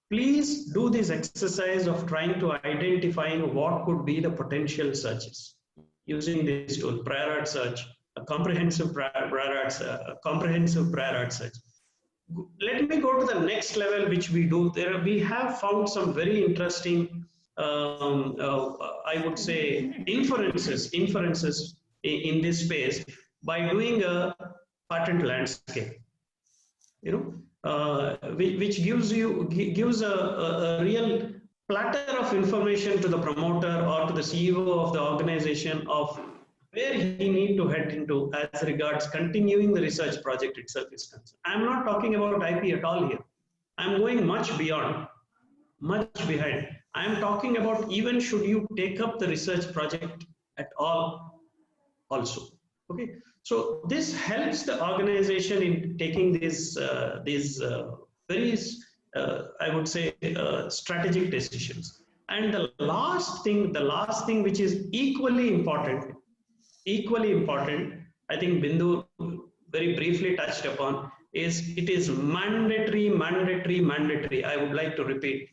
please do this exercise of trying to identify what could be the potential searches using this tool, prior art search, a comprehensive prior art search. Let me go to the next level, which we do. We have found some very interesting, I would say, inferences in this space by doing a patent landscape. Which gives a real platter of information to the promoter or to the CEO of the organization of where he need to head into as regards continuing the research project itself is concerned. I'm not talking about IP at all here. I'm going much beyond, much behind. I'm talking about even should you take up the research project at all also. Okay, so this helps the organization in taking these very, I would say, strategic decisions. And the last thing which is equally important, I think Bindu very briefly touched upon, is it is mandatory. I would like to repeat,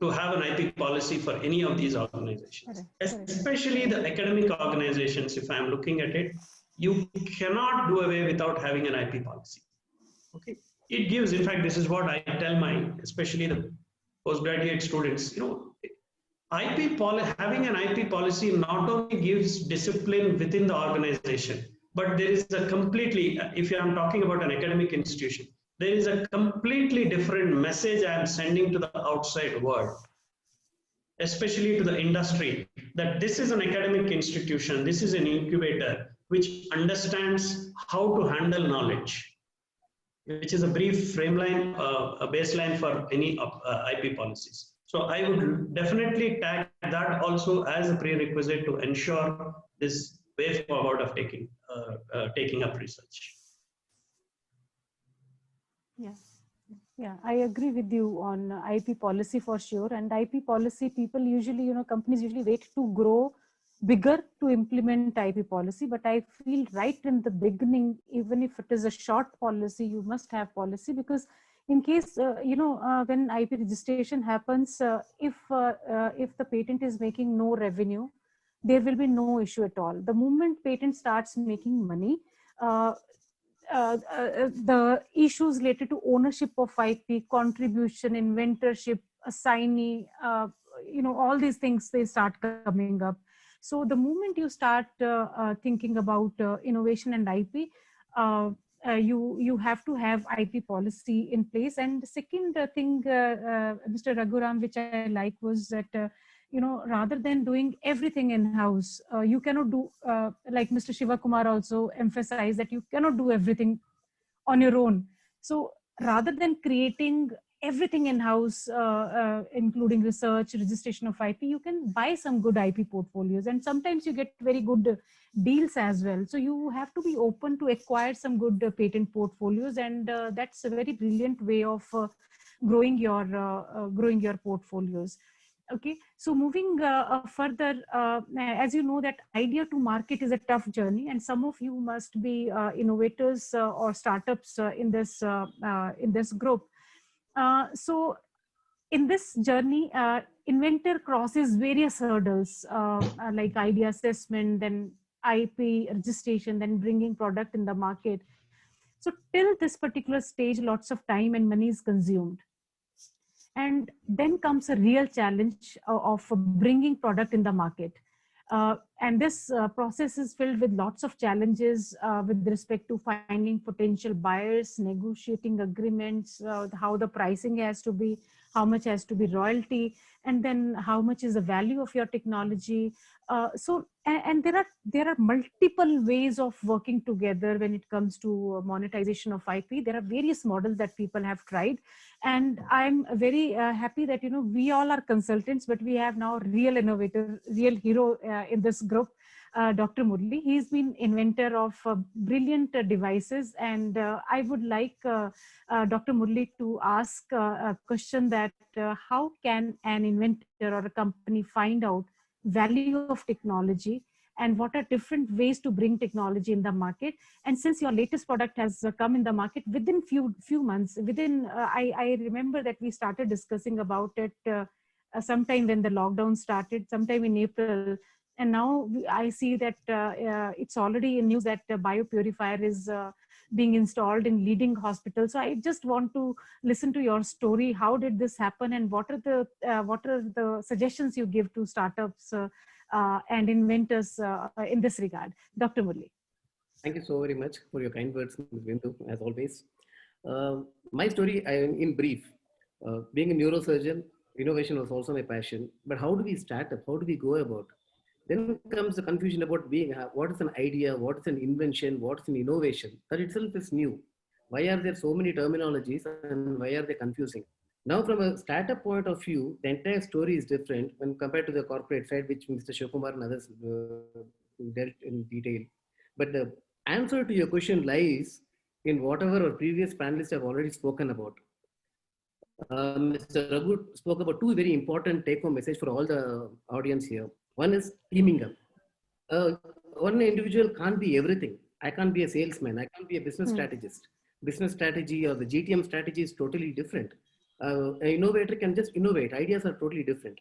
to have an IP policy for any of these organizations, especially the academic organizations. If I'm looking at it, you cannot do away without having an IP policy. Okay, it gives, in fact, this is what I tell especially the postgraduate students, having an IP policy not only gives discipline within the organization, but there is a completely, if I'm talking about an academic institution, there is a completely different message I am sending to the outside world, especially to the industry, that this is an academic institution, this is an incubator which understands how to handle knowledge, which is a brief frameline, a baseline for any IP policies. So I would definitely tag that also as a prerequisite to ensure this way forward of taking up research. Yeah, I agree with you on IP policy for sure. And IP policy, people usually, companies usually wait to grow bigger to implement IP policy. But I feel right in the beginning, even if it is a short policy, you must have policy, because in case, when IP registration happens, if the patent is making no revenue, there will be no issue at all. The moment patent starts making money, the issues related to ownership of IP, contribution, inventorship, assignee, all these things, they start coming up. So the moment you start thinking about innovation and IP, you have to have IP policy in place. And the second thing, Mr. Raghuram, which I like, was that rather than doing everything in-house, you cannot do, like Mr. Shiva Kumar also emphasized, that you cannot do everything on your own. So rather than creating everything in-house, including research, registration of IP, you can buy some good IP portfolios, and sometimes you get very good deals as well. So you have to be open to acquire some good patent portfolios, and that's a very brilliant way of growing your portfolios. Okay, so moving further, as you know, that idea to market is a tough journey, and some of you must be innovators or startups in this group. So in this journey, inventor crosses various hurdles, like idea assessment, then IP registration, then bringing product in the market. So till this particular stage, lots of time and money is consumed. And then comes a real challenge of bringing product in the market. And this process is filled with lots of challenges with respect to finding potential buyers, negotiating agreements, how the pricing has to be, how much has to be royalty, and then how much is the value of your technology. And there are multiple ways of working together when it comes to monetization of IP. There are various models that people have tried, and I'm very happy that we all are consultants, but we have now real innovator, real hero in this group, Dr. Murli. He's been inventor of brilliant devices, and I would like Dr. Murli to ask a question that how can an inventor or a company find out value of technology, and what are different ways to bring technology in the market? And since your latest product has come in the market within few months, I remember that we started discussing about it sometime when the lockdown started, sometime in April, and now I see that it's already in news that biopurifier is being installed in leading hospitals. So I just want to listen to your story. How did this happen, and what are the suggestions you give to startups and inventors in this regard? Dr. Murli. Thank you so very much for your kind words, Ms. Bindu, as always. My story, in brief, being a neurosurgeon, innovation was also my passion. But how do we start up? How do we go about? Then comes the confusion about what is an idea, what is an invention, what is an innovation. That itself is new. Why are there so many terminologies, and why are they confusing? Now, from a startup point of view, the entire story is different when compared to the corporate side, which Mr. Shivakumar and others dealt in detail. But the answer to your question lies in whatever our previous panelists have already spoken about. Mr. Raghu spoke about two very important take-home messages for all the audience here. One is teaming up. One individual can't be everything. I can't be a salesman. I can't be a business strategist. Business strategy or the GTM strategy is totally different. An innovator can just innovate. Ideas are totally different.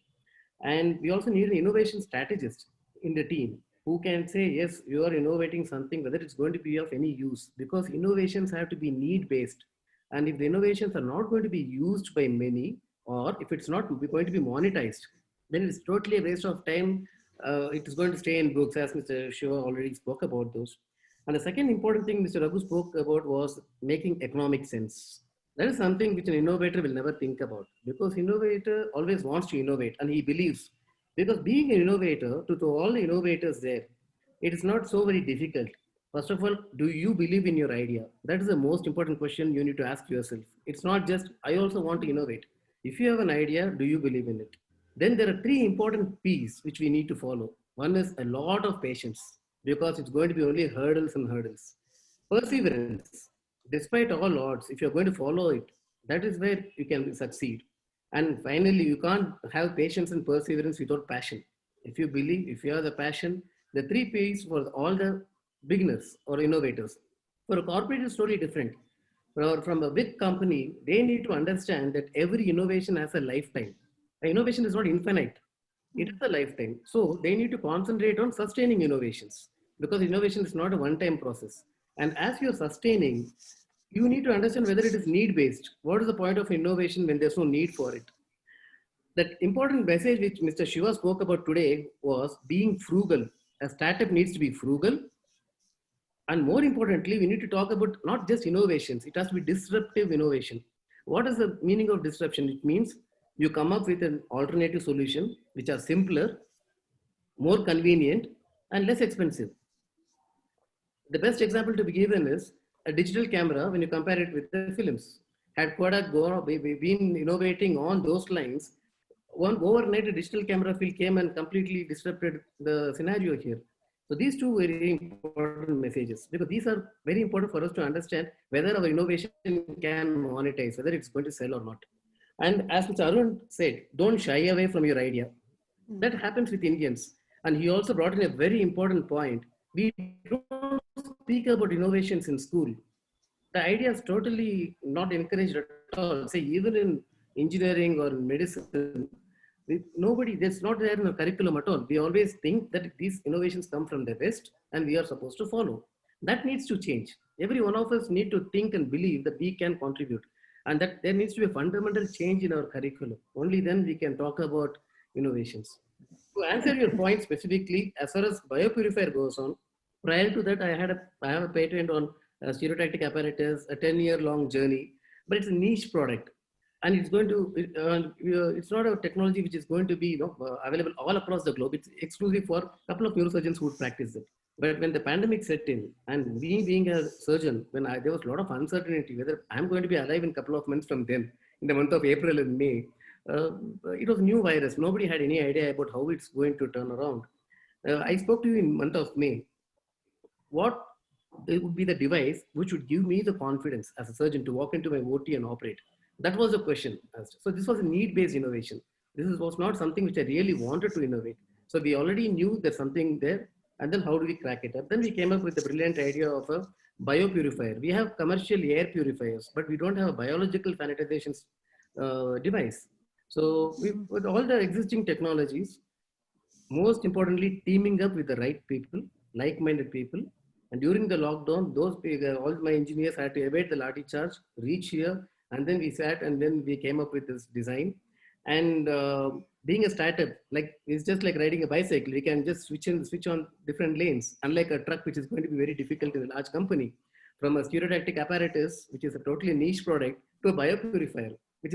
And we also need an innovation strategist in the team who can say, yes, you are innovating something, whether it's going to be of any use, because innovations have to be need-based. And if the innovations are not going to be used by many, or if it's not going to be monetized, then it's totally a waste of time. It is going to stay in books, as Mr. Shiva already spoke about those. And the second important thing Mr. Raghu spoke about was making economic sense. That is something which an innovator will never think about, because innovator always wants to innovate, and he believes, because being an innovator, to all the innovators there, it is not so very difficult. First of all, do you believe in your idea? That is the most important question you need to ask yourself. It's not just, I also want to innovate. If you have an idea, do you believe in it? Then there are three important P's which we need to follow. One is a lot of patience, because it's going to be only hurdles and hurdles. Perseverance, despite all odds, if you're going to follow it, that is where you can succeed. And finally, you can't have patience and perseverance without passion. If you believe, if you have the passion, the three P's for all the beginners or innovators. For a corporate, it's totally different. or from a big company, they need to understand that every innovation has a lifetime. Innovation is not infinite. It is a lifetime. So they need to concentrate on sustaining innovations because innovation is not a one-time process. And as you're sustaining, you need to understand whether it is need-based. What is the point of innovation when there's no need for it? That important message which Mr. Shiva spoke about today was being frugal. A startup needs to be frugal. And more importantly, we need to talk about not just innovations, it has to be disruptive innovation. What is the meaning of disruption? It means you come up with an alternative solution which are simpler, more convenient, and less expensive. The best example to be given is a digital camera when you compare it with the films. Had Kodak been innovating on those lines, one overnight a digital camera field came and completely disrupted the scenario here. So these two very important messages, because these are very important for us to understand whether our innovation can monetize, whether it's going to sell or not. And as Mr. Arun said, don't shy away from your idea. That happens with Indians. And he also brought in a very important point. We don't speak about innovations in school. The idea is totally not encouraged at all. Say, even in engineering or medicine, nobody, that's not there in the curriculum at all. We always think that these innovations come from the West and we are supposed to follow. That needs to change. Every one of us need to think and believe that we can contribute, and that there needs to be a fundamental change in our curriculum. Only then we can talk about innovations. To answer your point specifically, as far as biopurifier goes on, prior to that, I have a patent on stereotactic apparatus, a 10-year-long journey, but it's a niche product. And it's going to, it's not a technology which is going to be available all across the globe. It's exclusive for a couple of neurosurgeons who would practice it. But when the pandemic set in, and me being a surgeon, when there was a lot of uncertainty whether I'm going to be alive in a couple of months from then, in the month of April and May, it was a new virus. Nobody had any idea about how it's going to turn around. I spoke to you in month of May. What would be the device which would give me the confidence as a surgeon to walk into my OT and operate? That was the question. So this was a need-based innovation. This was not something which I really wanted to innovate. So we already knew there's something there. And then how do we crack it up? Then we came up with the brilliant idea of a biopurifier. We have commercial air purifiers, but we don't have a biological sanitization device. So with all the existing technologies, most importantly, teaming up with the right people, like-minded people. And during the lockdown, all my engineers had to evade the lathi charge, reach here, and then we sat and then we came up with this design. And being a startup, like it's just like riding a bicycle. We can just switch on different lanes, unlike a truck, which is going to be very difficult in a large company. From a stereotactic apparatus, which is a totally niche product, to a biopurifier, which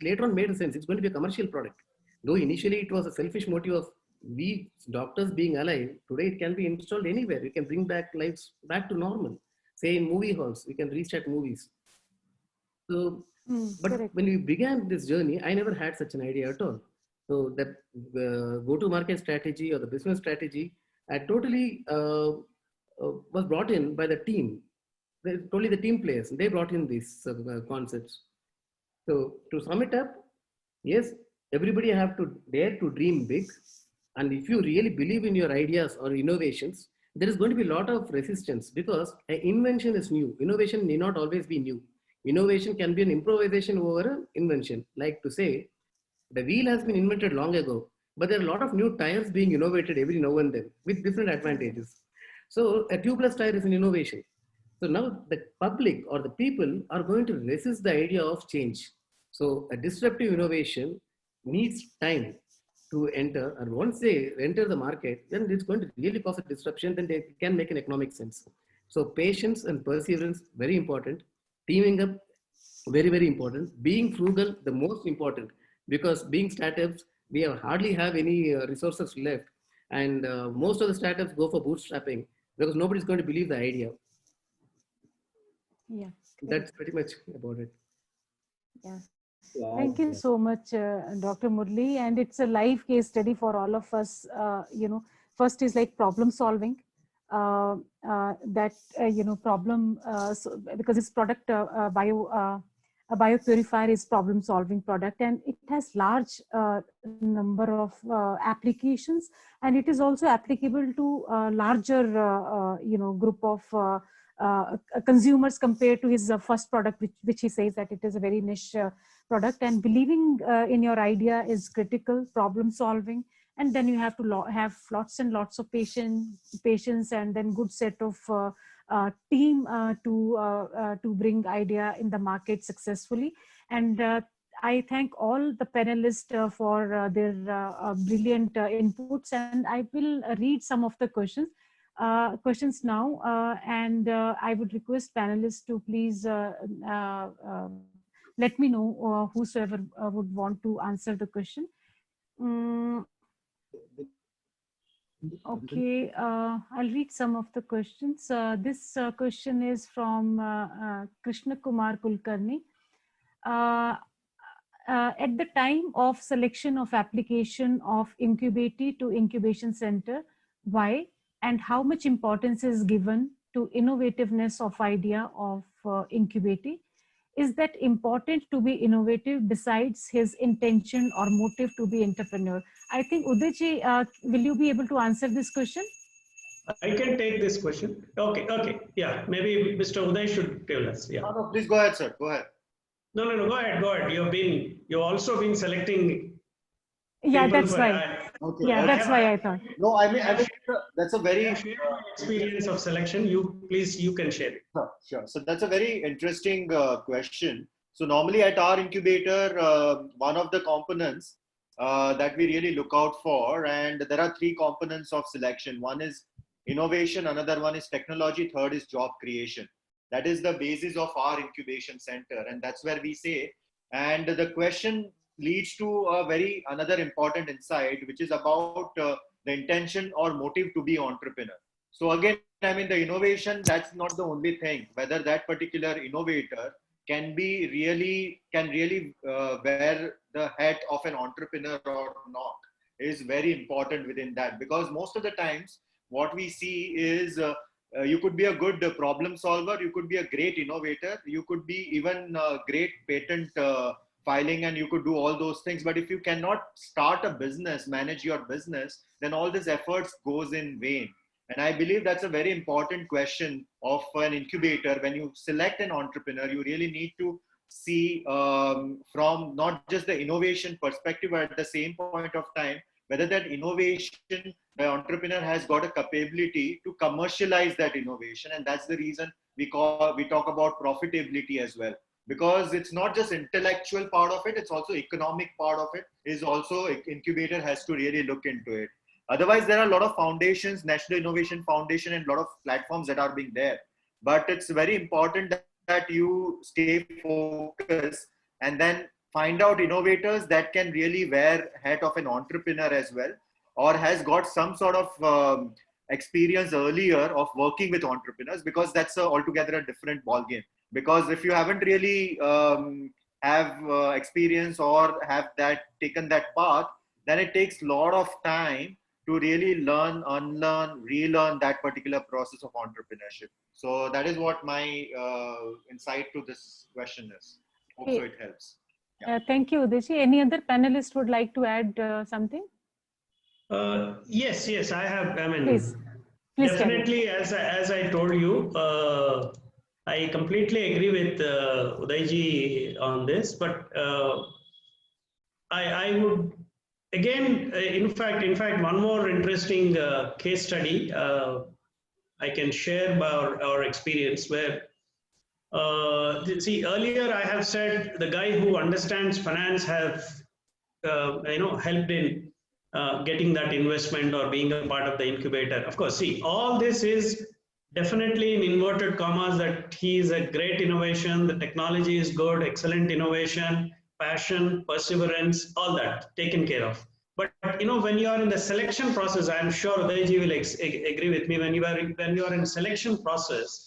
later on made sense. It's going to be a commercial product. Though initially it was a selfish motive of we doctors being alive, today it can be installed anywhere. We can bring back lives back to normal. Say in movie halls, we can restart movies. So, but correct. When we began this journey, I never had such an idea at all. So that go-to-market strategy or the business strategy, I totally was brought in by the team. Totally the team players. They brought in these concepts. So to sum it up, yes, everybody have to dare to dream big. And if you really believe in your ideas or innovations, there is going to be a lot of resistance because an invention is new. Innovation may not always be new. Innovation can be an improvisation over an invention. Like to say, the wheel has been invented long ago, but there are a lot of new tires being innovated every now and then with different advantages. So a tubeless tire is an innovation. So now the public or the people are going to resist the idea of change. So a disruptive innovation needs time to enter, and once they enter the market, then it's going to really cause a disruption, then they can make an economic sense. So patience and perseverance, very important. Teaming up, very, very important. Being frugal, the most important, because being startups, we hardly have any resources left. And most of the startups go for bootstrapping because nobody's going to believe the idea. Yeah. That's pretty much about it. Yeah. Thank you so much, Dr. Murli. And it's a live case study for all of us. First is like problem solving. Problem, because this product, a biopurifier is problem solving product, and it has large number of applications, and it is also applicable to larger, group of consumers compared to his first product, which he says that it is a very niche product. And believing in your idea is critical, problem solving. And then you have to have lots and lots of patience and then good set of team to bring idea in the market successfully. And I thank all the panelists for their brilliant inputs, and I will read some of the questions now, and I would request panelists to please let me know whosoever would want to answer the question. Okay, I'll read some of the questions. This question is from Krishna Kumar Kulkarni. At the time of selection of application of Incubati to incubation center, why and how much importance is given to innovativeness of idea of Incubati? Is that important to be innovative besides his intention or motive to be entrepreneur? I think Udayji, will you be able to answer this question? I can take this question. Okay. Yeah, maybe Mr. Uday should tell us. Yeah. No, please go ahead, sir. Go ahead. No, go ahead. You've also been selecting. Yeah, that's why. Okay. Yeah, that's why I thought. No, I mean that's a very experience of selection. You can share it. Sure. So that's a very interesting question. So normally at our incubator, one of the components that we really look out for, and there are 3 components of selection. One is innovation, another one is technology, third is job creation. That is the basis of our incubation center, and that's where we say. And the question leads to another important insight, which is about the intention or motive to be entrepreneur. So again, I mean, the innovation, that's not the only thing. Whether that particular innovator can really wear the hat of an entrepreneur or not is very important within that, because most of the times what we see is you could be a good problem solver, you could be a great innovator, you could be even a great patent filing, and you could do all those things. But if you cannot start a business, manage your business, then all these efforts goes in vain. And I believe that's a very important question of an incubator. When you select an entrepreneur, you really need to see from not just the innovation perspective, but at the same point of time, whether that innovation, the entrepreneur has got a capability to commercialize that innovation. And that's the reason we talk about profitability as well. Because it's not just intellectual part of it, it's also economic part of it, is also incubator has to really look into it. Otherwise, there are a lot of foundations, National Innovation Foundation, and a lot of platforms that are being there. But it's very important that you stay focused and then find out innovators that can really wear hat of an entrepreneur as well, or has got some sort of experience earlier of working with entrepreneurs, because that's altogether a different ballgame. Because if you haven't really have experience or have taken that path, then it takes a lot of time to really learn, unlearn, relearn that particular process of entrepreneurship. So that is what my insight to this question is. Hope so it helps. Yeah. Thank you, Udayji. Any other panelist would like to add something? Yes, I have. I mean, please definitely, as I told you, I completely agree with Udayji on this, but I would again, in fact, one more interesting case study I can share about our experience where. See, earlier I have said the guy who understands finance have helped in getting that investment or being a part of the incubator. Of course, see, all this is definitely in inverted commas that he is a great innovation, the technology is good, excellent innovation, passion, perseverance, all that taken care of. But when you are in the selection process, I'm sure Udayji will agree with me. When you are in selection process,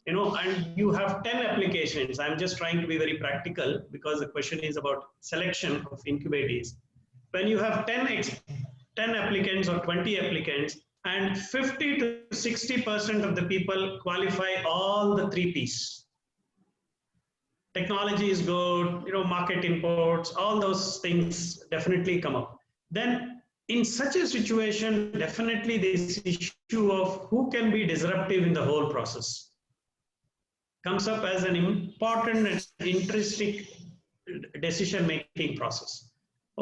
and you have 10 applications. I'm just trying to be very practical because the question is about selection of incubators. When you have 10 applicants or 20 applicants, and 50 to 60% of the people qualify all the 3 P's. Technology is good, market imports, all those things definitely come up. Then in such a situation, definitely this issue of who can be disruptive in the whole process. comes up as an important and interesting decision-making process.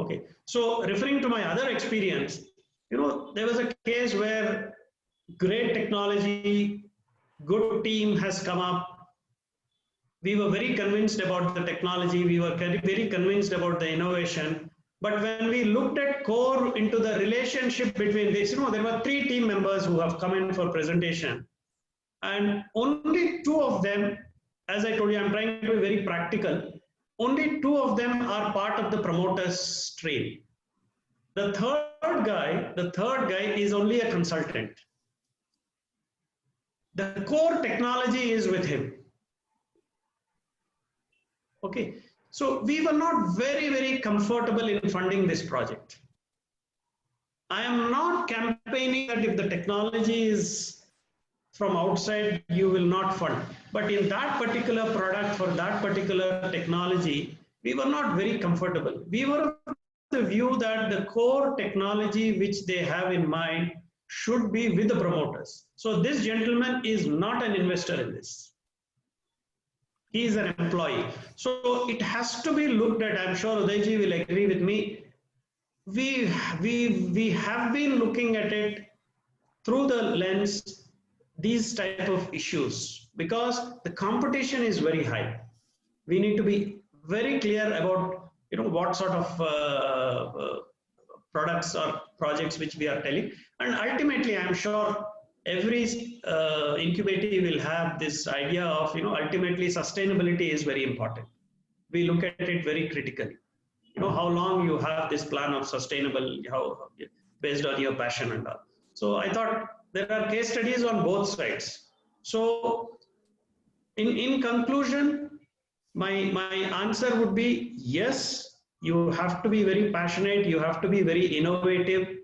Okay, so referring to my other experience, there was a case where great technology, good team has come up. We were very convinced about the technology. We were very convinced about the innovation. But when we looked at core into the relationship between this, there were 3 team members who have come in for presentation. And only 2 of them, as I told you, I'm trying to be very practical. Only 2 of them are part of the promoters stream. The third guy is only a consultant. The core technology is with him. Okay, so we were not very, very comfortable in funding this project. I am not campaigning that if the technology is from outside, you will not fund. But in that particular product, for that particular technology, we were not very comfortable. We were of the view that the core technology which they have in mind should be with the promoters. So this gentleman is not an investor in this. He is an employee. So it has to be looked at. I'm sure Udayji will agree with me. We have been looking at it through the lens, these type of issues, because the competition is very high. We need to be very clear about what sort of products or projects which we are telling. And ultimately, I'm sure every incubator will have this idea of, ultimately sustainability is very important. We look at it very critically. How long you have this plan of sustainable, based on your passion and all. So I thought there are case studies on both sides. So in conclusion, my answer would be yes, you have to be very passionate, you have to be very innovative,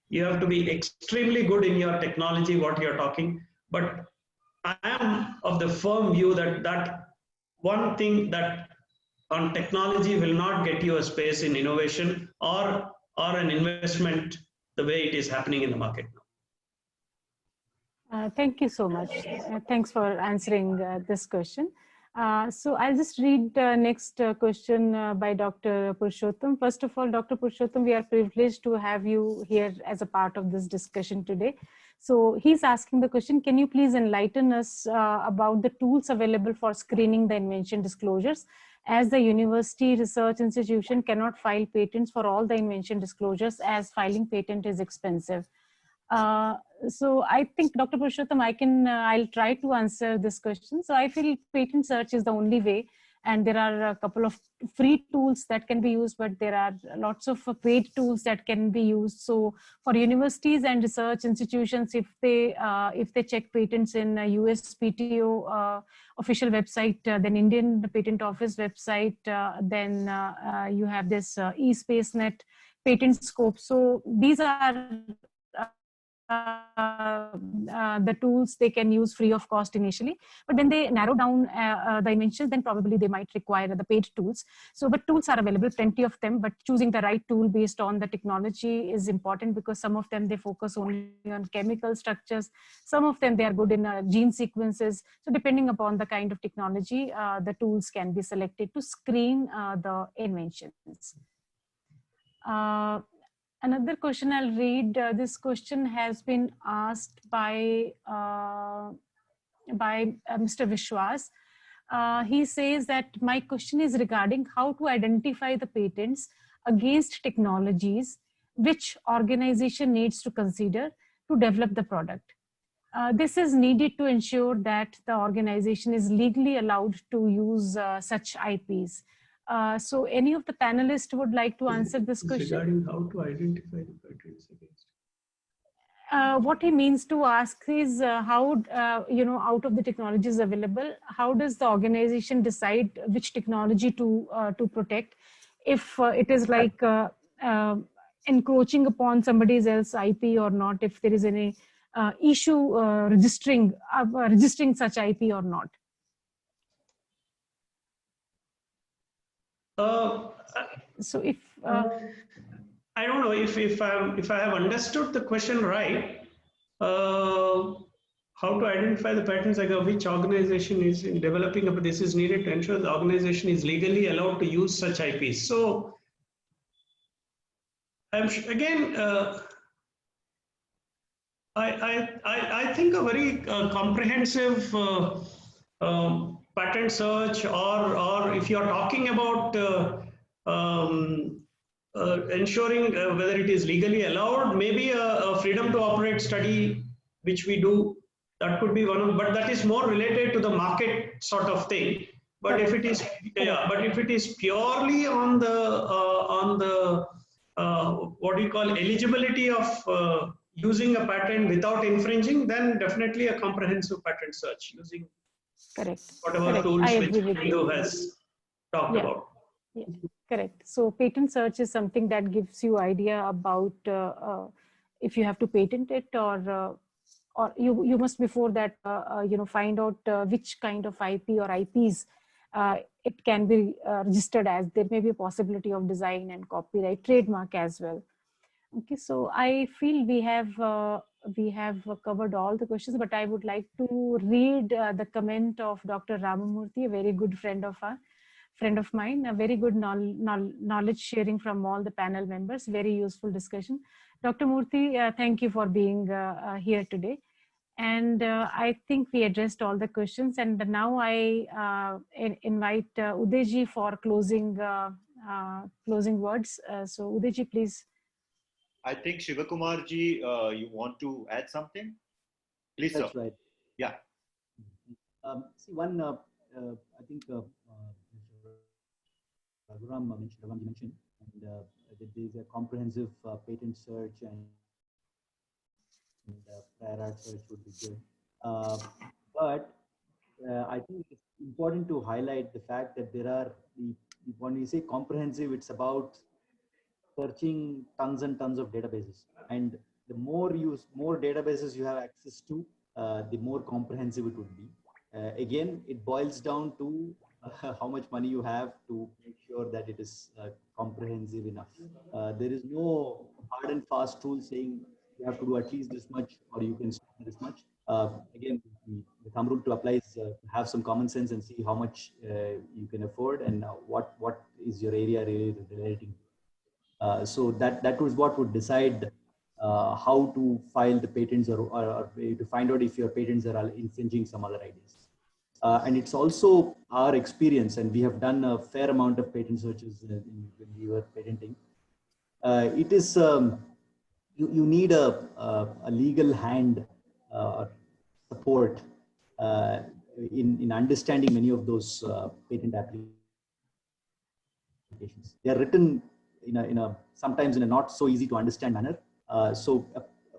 you have to be extremely good in your technology, what you're talking. But I am of the firm view that one thing that on technology will not get you a space in innovation or an investment the way it is happening in the market now. Thank you so much. Thanks for answering this question. So I'll just read the next question by Dr. Purushottam. First of all, Dr. Purushottam, we are privileged to have you here as a part of this discussion today. So he's asking the question, can you please enlighten us about the tools available for screening the invention disclosures, as the university research institution cannot file patents for all the invention disclosures as filing patent is expensive. So I think, Dr. Purushottam, I'll try to answer this question. So I feel patent search is the only way, and there are a couple of free tools that can be used, but there are lots of paid tools that can be used. So for universities and research institutions, if they check patents in USPTO official website, then Indian Patent Office website, then you have this eSpaceNet Patent Scope. So these are the tools they can use free of cost initially, but when they narrow down the inventions, then probably they might require the paid tools. So, but tools are available, plenty of them, but choosing the right tool based on the technology is important, because some of them, they focus only on chemical structures. Some of them, they are good in gene sequences. So depending upon the kind of technology, the tools can be selected to screen the inventions. Another question I'll read. This question has been asked by Mr. Vishwas. He says that my question is regarding how to identify the patents against technologies which organization needs to consider to develop the product. This is needed to ensure that the organization is legally allowed to use such IPs. So any of the panelists would like to answer this question? Regarding how to identify the patents against? What he means to ask is how, out of the technologies available, how does the organization decide which technology to protect? If it is like encroaching upon somebody else's IP or not, if there is any issue registering such IP or not. So if I don't know if I have understood the question right. how to identify the patents, like which organization is in developing this is needed to ensure the organization is legally allowed to use such IPs. So again, I think a very comprehensive patent search, or if you are talking about ensuring whether it is legally allowed, maybe a freedom to operate study, which we do, that could be one of, but that is more related to the market sort of thing. But if it is, but if it is purely on the what do you call eligibility of using a patent without infringing, then definitely a comprehensive patent search using whatever tools which Bindu has talked about. Yeah, correct. So patent search is something that gives you idea about if you have to patent it, or you must before that find out which kind of IP or IPs it can be registered as. There may be a possibility of design and copyright, trademark as well. Okay, so I feel we have covered all the questions, but I would like to read the comment of Dr. Ramamurthy, a very good friend of mine, a very good knowledge sharing from all the panel members, very useful discussion. Dr. Murthy, thank you for being here today. And I think we addressed all the questions, and now I invite Udayji for closing words. So Udayji, please. I think Shivakumarji, you want to add something? Please, That's sir. right. Yeah. See, one, I think Raghuram mentioned, and that there is a comprehensive patent search and prior art search would be good. But I think it's important to highlight the fact that there are, when we say comprehensive, it's about searching tons and tons of databases. And the more databases you have access to, the more comprehensive it would be. Again, it boils down to how much money you have to make sure that it is comprehensive enough. There is no hard and fast rule saying you have to do at least this much or you can spend this much. Again, the thumb rule to apply is have some common sense and see how much you can afford and what is your area really relating. So that was what would decide how to file the patents or to find out if your patents are infringing some other ideas. And it's also our experience, and we have done a fair amount of patent searches when we were patenting. It is you need a legal hand support in understanding many of those patent applications. They are written sometimes in a not so easy to understand manner. So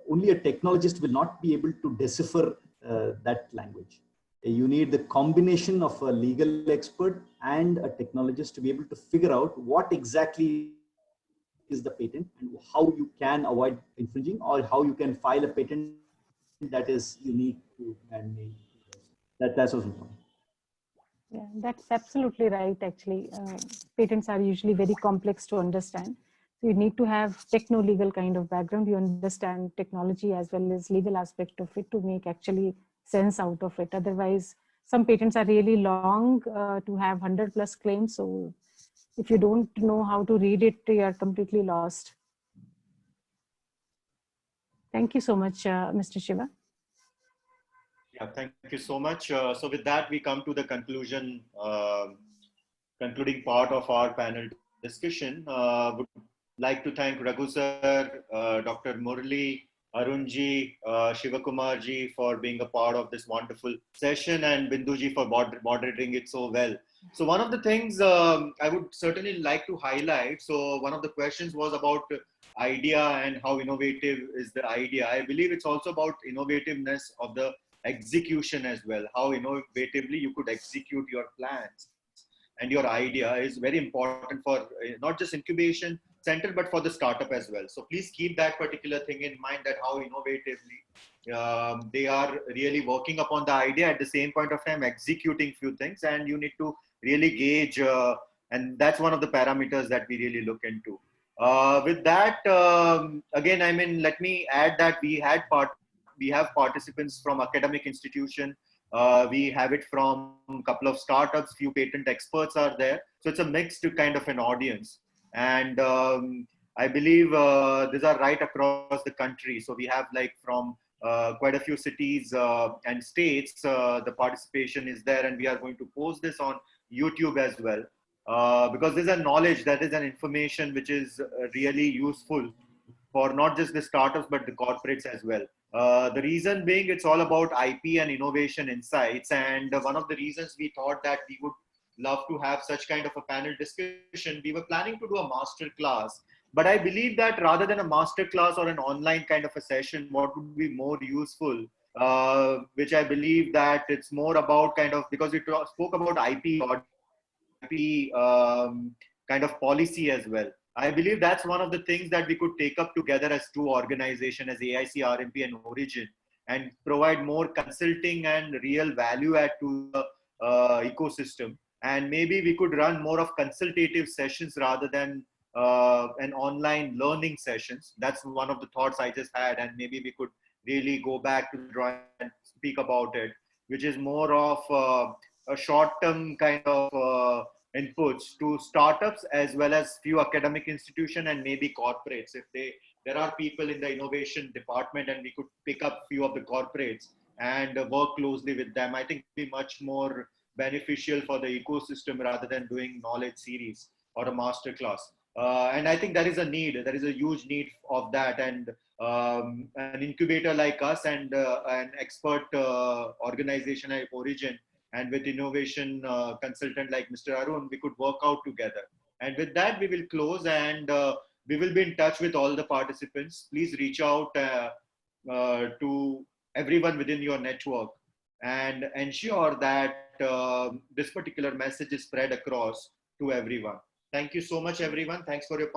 only a technologist will not be able to decipher that language. You need the combination of a legal expert and a technologist to be able to figure out what exactly is the patent and how you can avoid infringing, or how you can file a patent that is unique to man-made. That's also important. Yeah, that's absolutely right. Actually, patents are usually very complex to understand. So you need to have techno-legal kind of background. You understand technology as well as legal aspect of it to make actually sense out of it. Otherwise, some patents are really long to have 100+ claims. So if you don't know how to read it, you are completely lost. Thank you so much, Mr. Shiva. Yeah, thank you so much. So with that, we come to the conclusion, concluding part of our panel discussion. Would like to thank Raghu sir, Dr. Murali, Arunji, Shivakumarji for being a part of this wonderful session, and Binduji for moderating it so well. So one of the things I would certainly like to highlight, so one of the questions was about idea and how innovative is the idea. I believe it's also about innovativeness of the execution as well, how innovatively you could execute your plans. And your idea is very important for not just incubation center, but for the startup as well. So please keep that particular thing in mind, that how innovatively they are really working upon the idea, at the same point of time executing few things, and you need to really gauge, and that's one of the parameters that we really look into. With that, again, I mean, let me add that we had we have participants from academic institution. We have it from a couple of startups, few patent experts are there. So it's a mixed kind of an audience. And I believe these are right across the country. So we have like from quite a few cities and states, the participation is there, and we are going to post this on YouTube as well. Because there's a knowledge, that is an information which is really useful for not just the startups, but the corporates as well. The reason being, it's all about IP and innovation insights. And one of the reasons we thought that we would love to have such kind of a panel discussion, we were planning to do a master class. But I believe that rather than a master class or an online kind of a session, what would be more useful, which I believe that it's more about kind of, because we spoke about IP or IP kind of policy as well. I believe that's one of the things that we could take up together as two organizations, as AIC, RMP and Origin, and provide more consulting and real value add to the ecosystem. And maybe we could run more of consultative sessions rather than an online learning sessions. That's one of the thoughts I just had, and maybe we could really go back to the drawing and speak about it, which is more of a short-term kind of inputs to startups as well as few academic institutions and maybe corporates. If there are people in the innovation department and we could pick up few of the corporates and work closely with them, I think it'd be much more beneficial for the ecosystem rather than doing knowledge series or a master class. And I think there is a need, there is a huge need of that. And an incubator like us and an expert organization like Origin, and with innovation consultant like Mr. Arun, we could work out together. And with that, we will close, and we will be in touch with all the participants. Please reach out to everyone within your network and ensure that this particular message is spread across to everyone. Thank you so much, everyone. Thanks for your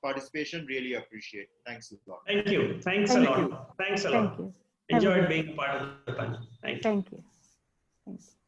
participation. Really appreciate it. Thanks a lot. Thank you. Thanks a lot. Thanks a lot. Thank you. Enjoyed being part of the panel. Thank you. Thank you. Thank you.